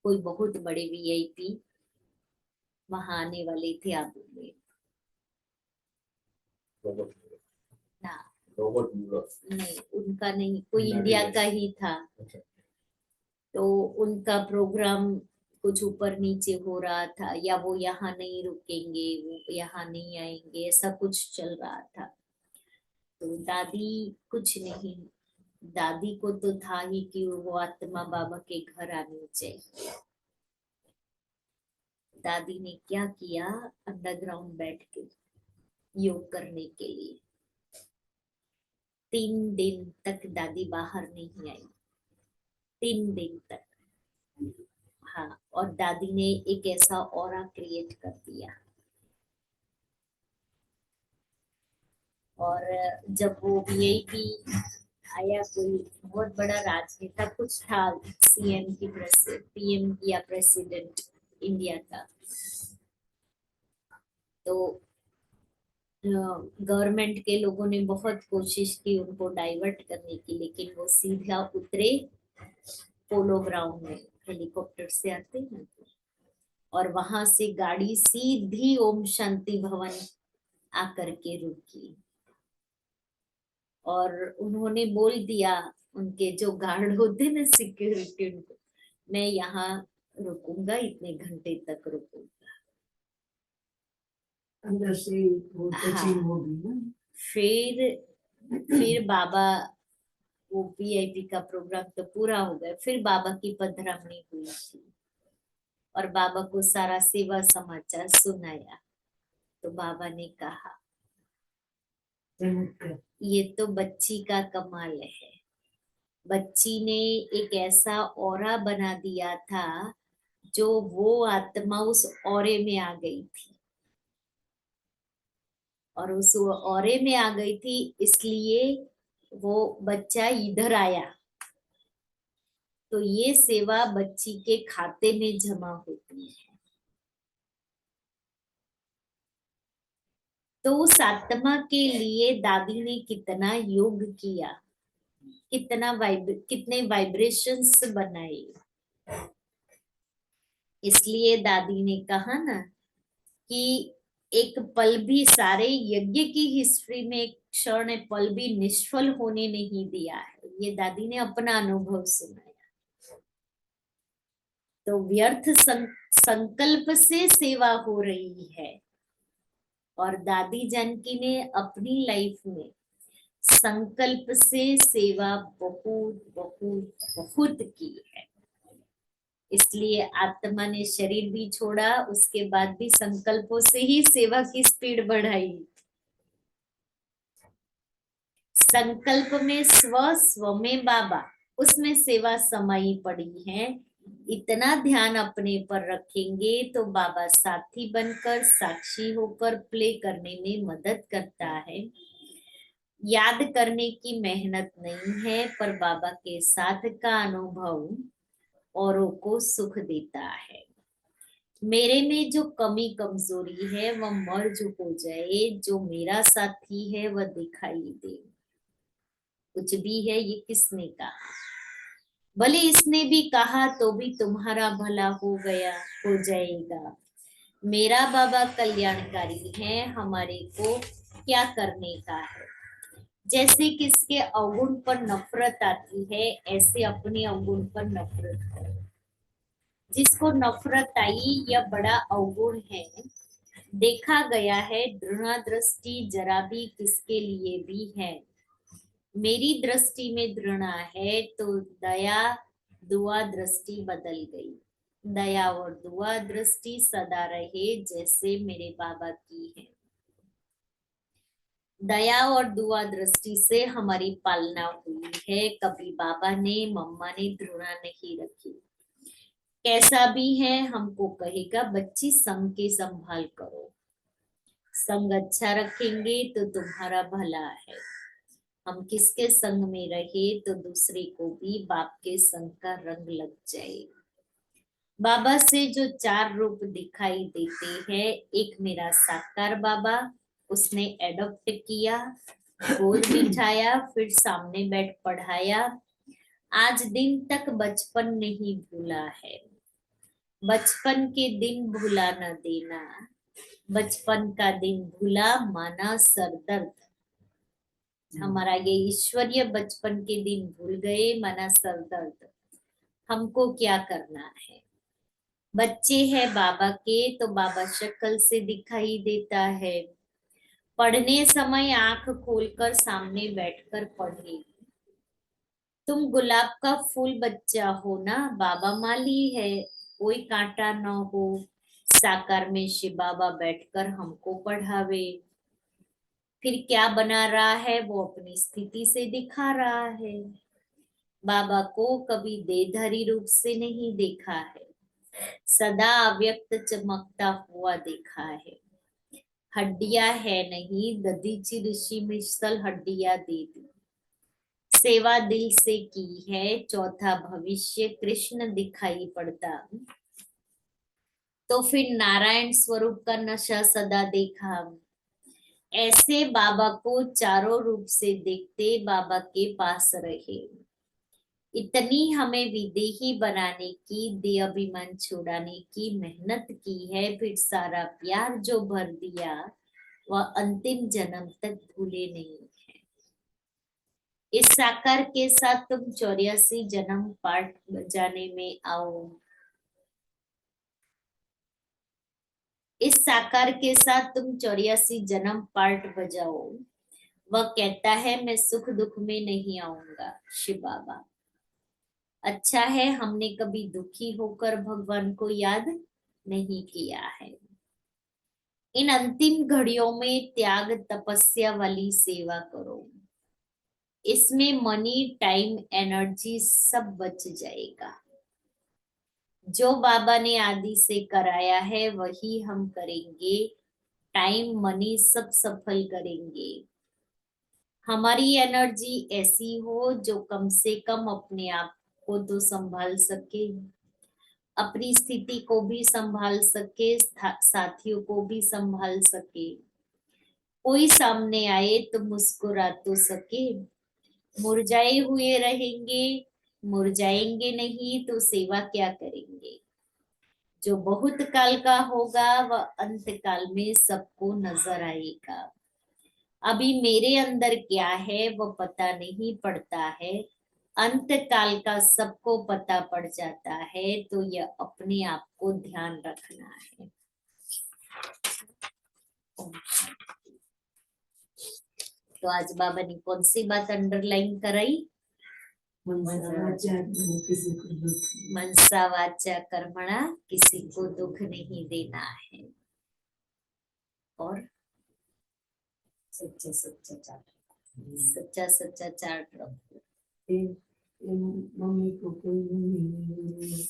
कोई बहुत बड़े वीआईपी वहां आने वाले थे आबू में ना। नहीं, उनका नहीं, कोई इंडिया का ही था। तो उनका प्रोग्राम कुछ ऊपर नीचे हो रहा था, या वो यहाँ नहीं रुकेंगे, वो यहाँ नहीं आएंगे, ऐसा कुछ चल रहा था। तो दादी कुछ नहीं, दादी को तो था ही कि वो आत्मा बाबा के घर आनी चाहिए। दादी ने क्या किया, अंडरग्राउंड बैठ के योग करने के लिए 3 दिन तक दादी बाहर नहीं आई। 3 दिन तक। हाँ, और दादी ने एक ऐसा ऑरा क्रिएट कर दिया। और जब वो वीआईपी आया, कोई बहुत बड़ा राजनेता कुछ था, सीएम की पीएम या प्रेसिडेंट इंडिया का, तो गवर्नमेंट के लोगों ने बहुत कोशिश की उनको डाइवर्ट करने की, लेकिन वो सीधा उतरे पोलो ग्राउंड में, हेलीकॉप्टर से आते हैं, और वहां से गाड़ी सीधी ओम शांति भवन आकर के रुकी। और उन्होंने बोल दिया, उनके जो गार्ड होते ना, सिक्योरिटी, उनको, मैं यहाँ रुकूंगा, इतने घंटे तक रुकूंगा। अंदर से वो टचिंग होगी ना। फिर बाबा, वो वीआईपी का प्रोग्राम तो पूरा हो गया। फिर बाबा की पधरामणी हुई थी और बाबा को सारा सेवा समाचार सुनाया। तो बाबा ने कहा ये तो बच्ची का कमाल है। बच्ची ने एक ऐसा ऑरा बना दिया था, जो वो आत्मा उस ऑरे में आ गई थी, और उस ऑरे में आ गई थी, इसलिए वो बच्चा इधर आया। तो ये सेवा बच्ची के खाते में जमा होती है। तो उस आत्मा के लिए दादी ने कितना योग किया, कितने वाइब्रेशंस बनाए। इसलिए दादी ने कहा ना कि एक पल भी, सारे यज्ञ की हिस्ट्री में एक क्षण पल भी निष्फल होने नहीं दिया है। ये दादी ने अपना अनुभव सुनाया। तो व्यर्थ संकल्प से सेवा हो रही है। और दादी जानकी ने अपनी लाइफ में संकल्प से सेवा बहुत बहुत बहुत की है। इसलिए आत्मा ने शरीर भी छोड़ा, उसके बाद भी संकल्पों से ही सेवा की स्पीड बढ़ाई। संकल्प में स्व में बाबा, उसमें सेवा समाई पड़ी है। इतना ध्यान अपने पर रखेंगे तो बाबा साथी बनकर साक्षी होकर प्ले करने में मदद करता है। याद करने की मेहनत नहीं है, पर बाबा के साथ का अनुभव औरों को सुख देता है। मेरे में जो कमी कमजोरी है वह मर्ज हो जाए, जो मेरा साथी है वह दिखाई दे। कुछ भी है ये किसने कहा? भले इसने भी कहा तो भी तुम्हारा भला हो जाएगा। मेरा बाबा कल्याणकारी है, हमारे को क्या करने का है। जैसे किसके अवगुण पर नफरत आती है, ऐसे अपने अवगुण पर नफरत करो। जिसको नफरत आई यह बड़ा अवगुण है। देखा गया है दृढ़ दृष्टि जरा भी किसके लिए भी है। मेरी दृष्टि में दृढ़ा है तो दया दुआ दृष्टि बदल गई। दया और दुआ दृष्टि सदा रहे जैसे मेरे बाबा की है। दया और दुआ दृष्टि से हमारी पालना हुई है। कभी बाबा ने मम्मा ने दृढ़ा नहीं रखी। कैसा भी है हमको कहेगा बच्ची संग के संभाल करो। संग अच्छा रखेंगे तो तुम्हारा भला है। हम किसके संग में रहे तो दूसरे को भी बाप के संग का रंग लग जाए। बाबा से जो 4 रूप दिखाई देते हैं, एक मेरा साकार बाबा, उसने एडॉप्ट किया, गोद बिठाया, फिर सामने बैठ पढ़ाया। आज दिन तक बचपन नहीं भूला है। बचपन के दिन भूला न देना। बचपन का दिन भूला माना सरदर्द। हमारा ये ईश्वरीय बचपन के दिन भूल गए माना सरदर्द। हमको क्या करना है? बच्चे हैं बाबा के तो बाबा शक्ल से दिखाई देता है। पढ़ने समय आंख खोलकर सामने बैठकर पढ़े। तुम गुलाब का फूल बच्चा हो ना, बाबा माली है, कोई कांटा न हो। साकार में शिव बाबा बैठकर हमको पढ़ावे। फिर क्या बना रहा है? वो अपनी स्थिति से दिखा रहा है। बाबा को कभी देहधारी रूप से नहीं देखा है, सदा अव्यक्त चमकता हुआ देखा है। हड्डियां है नहीं, दधीची ऋषि मिसल हड्डियां दे दी। सेवा दिल से की है, चौथा भविष्य कृष्ण दिखाई पड़ता। तो फिर नारायण स्वरूप का नशा सदा देखा। ऐसे बाबा को चारों रूप से देखते बाबा के पास रहे। इतनी हमें विदेही बनाने की, दे अभिमान छुड़ाने की मेहनत की है, फिर सारा प्यार जो भर दिया वह अंतिम जन्म तक भूले नहीं है। इस साकार के साथ तुम 84 जन्म पाठ बजाने में आओ। इस साकार के साथ तुम 84 जन्म पाठ बजाओ। वह कहता है मैं सुख दुख में नहीं आऊंगा। शिव बाबा अच्छा है, हमने कभी दुखी होकर भगवान को याद नहीं किया है। इन अंतिम घड़ियों में त्याग तपस्या वाली सेवा करो। इसमें मनी टाइम एनर्जी सब बच जाएगा। जो बाबा ने आदि से कराया है वही हम करेंगे। टाइम मनी सब सफल करेंगे। हमारी एनर्जी ऐसी हो जो कम से कम अपने आप को तो संभाल सके, अपनी स्थिति को भी संभाल सके, साथियों को भी संभाल सके। कोई सामने आए तो मुस्कुरा तो सके। मुरझाए हुए रहेंगे, मुरझाएंगे नहीं तो सेवा क्या करेंगे। जो बहुत काल का होगा वह अंत काल में सबको नजर आएगा। अभी मेरे अंदर क्या है वो पता नहीं पड़ता है, अंत काल का सबको पता पड़ जाता है। तो यह अपने आप को ध्यान रखना है। तो आज बाबा ने कौन सी बात अंडरलाइन कराई? मनसा वाचा कर्मणा किसी को दुख नहीं देना है। और सच्चा सच्चा चाट, सच्चा सच्चा चार्ट रखो। मम्मी को कोई नहीं,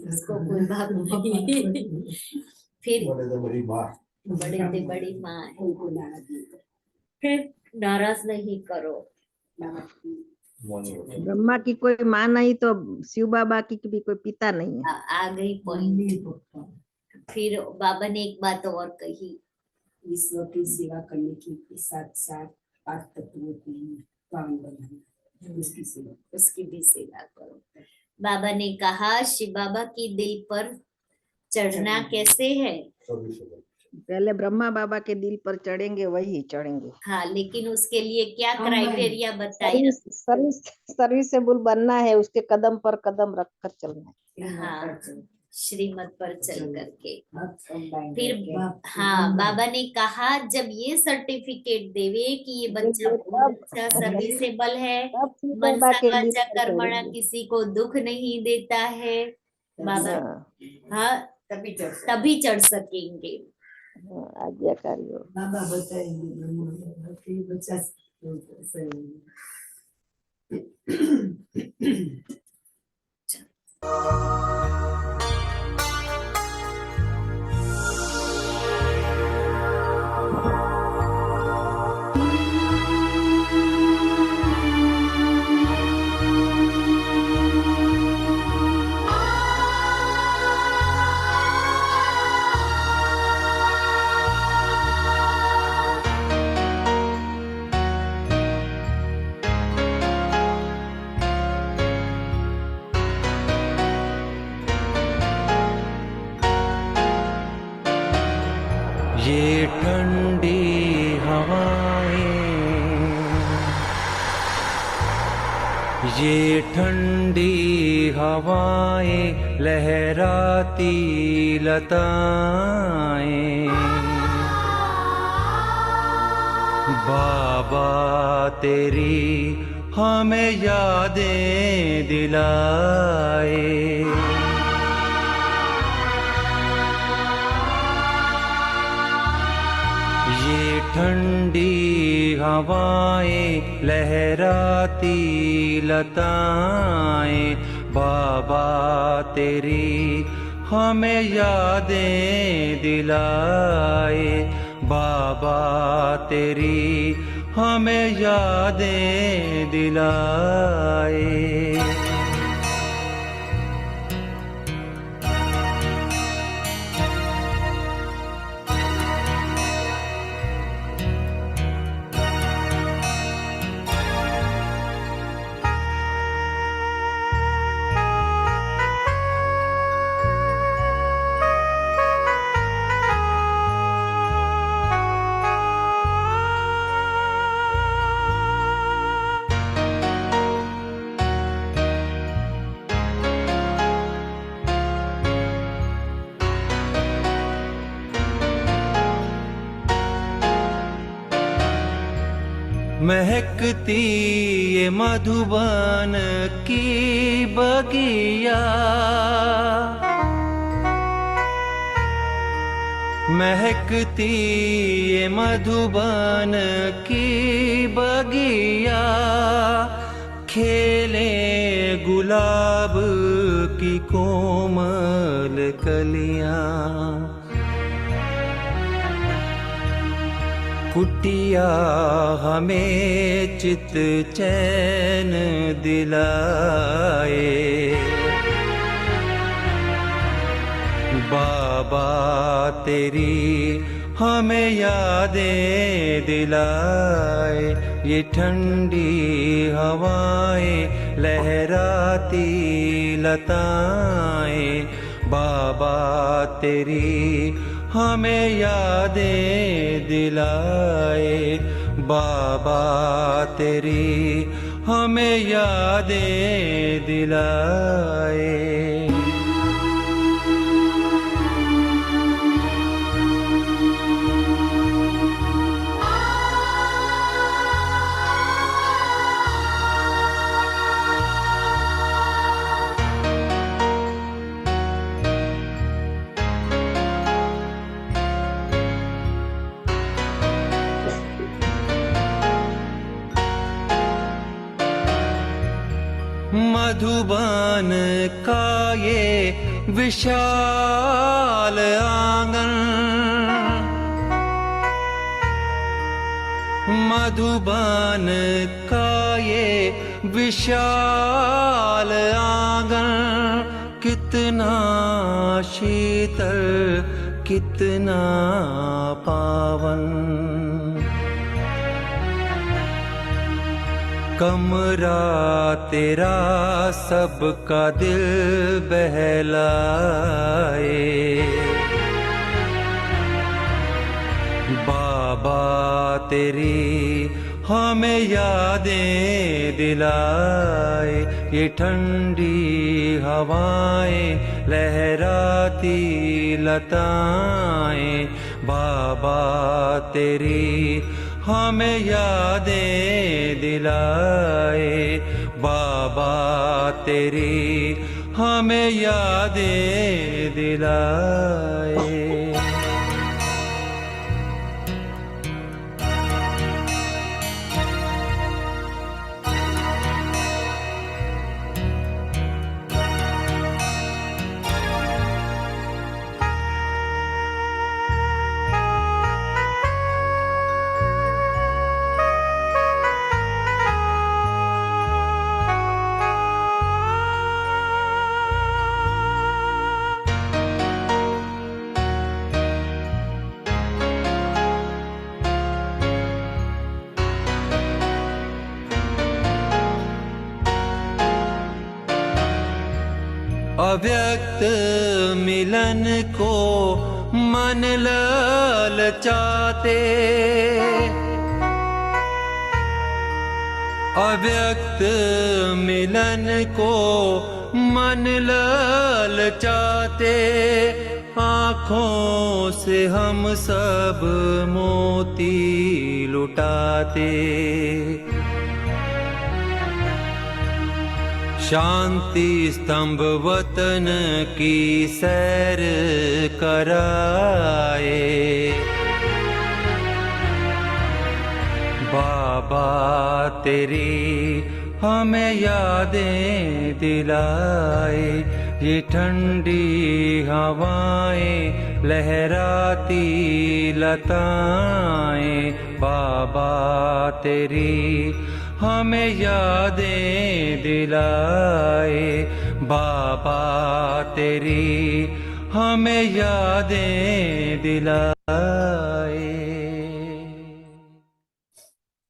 इसको कोई बाप नहीं। फिर बड़े से बड़ी माँ, बड़े से बड़ी माँ है। उनको नाराज नहीं करो। फिर नाराज नहीं करो। बाबा की मोनी होती ब्रह्मा की कोई माँ नहीं तो शिव बाबा की भी कोई पिता नहीं है। आ गई पॉइंट। फिर बाबा ने एक बात और कही, विश्व की सेवा करने के साथ साथ 5 तत्वों की पावन बनाना, उसकी सेवा। उसकी भी सेवा करो। बाबा ने कहा शिव बाबा की दिल पर चढ़ना कैसे है? पहले ब्रह्मा बाबा के दिल पर चढ़ेंगे वही चढ़ेंगे। हाँ, लेकिन उसके लिए क्या हाँ, क्राइटेरिया बताया? सर्विसेबल बनना है, उसके कदम पर कदम रखकर चलना है। हाँ, श्रीमत पर चल करके। फिर फिर हाँ, बाबा ने कहा जब ये सर्टिफिकेट देवे कि ये बच्चा बहुत अच्छा सर्विसेबल है, तब शिव बाबा मनसा के दिल वाचा पर कर्मणा चढ़ेंगे। किसी को दुख नहीं देता है बाबा। हाँ, हाँ, तभी तभी चढ़ सकेंगे। हाँ, आज्ञाकारी हो। बाबा बताएंगे ब्रह्मा बाबा के बच्चा सही। ये ठंडी हवाएं, ये ठंडी हवाएं, लहराती लताएं, बाबा तेरी हमें यादें दिलाए। ये ठंडी हवाएं, लहराती लताएं, बाबा तेरी हमें यादें दिलाए। बाबा तेरी हमें यादें दिलाए। महकती ये मधुबन की बगिया, महकती ये मधुबन की बगिया, खेले गुलाब की कोमल कलियां। कुटिया हमें चित चैन दिलाए। बाबा तेरी हमें यादें दिलाए। ये ठंडी हवाएं, लहराती लताएं, बाबा तेरी हमें यादें दिलाए। बाबा तेरी हमें यादें दिलाए। मधुबन का ये विशाल आंगन, मधुबन का ये विशाल आंगन, कितना शीतल कितना पावन। कमरा तेरा सबका दिल बहलाए। बाबा तेरी हमें यादें दिलाए। ये ठंडी हवाएं लहराती लताएं, बाबा तेरी हमें यादें दिलाए। बाबा तेरी हमें यादें दिलाए। अव्यक्त मिलन को मन ललचाते। अव्यक्त मिलन को मन ललचाते। आँखों से हम सब मोती लुटाते। शांति स्तंभ वतन की सैर कराए। बाबा तेरी हमें यादें दिलाए। ये ठंडी हवाएं लहराती लताएं, बाबा तेरी हमें यादें दिलाए। बाबा तेरी हमें यादें दिलाए।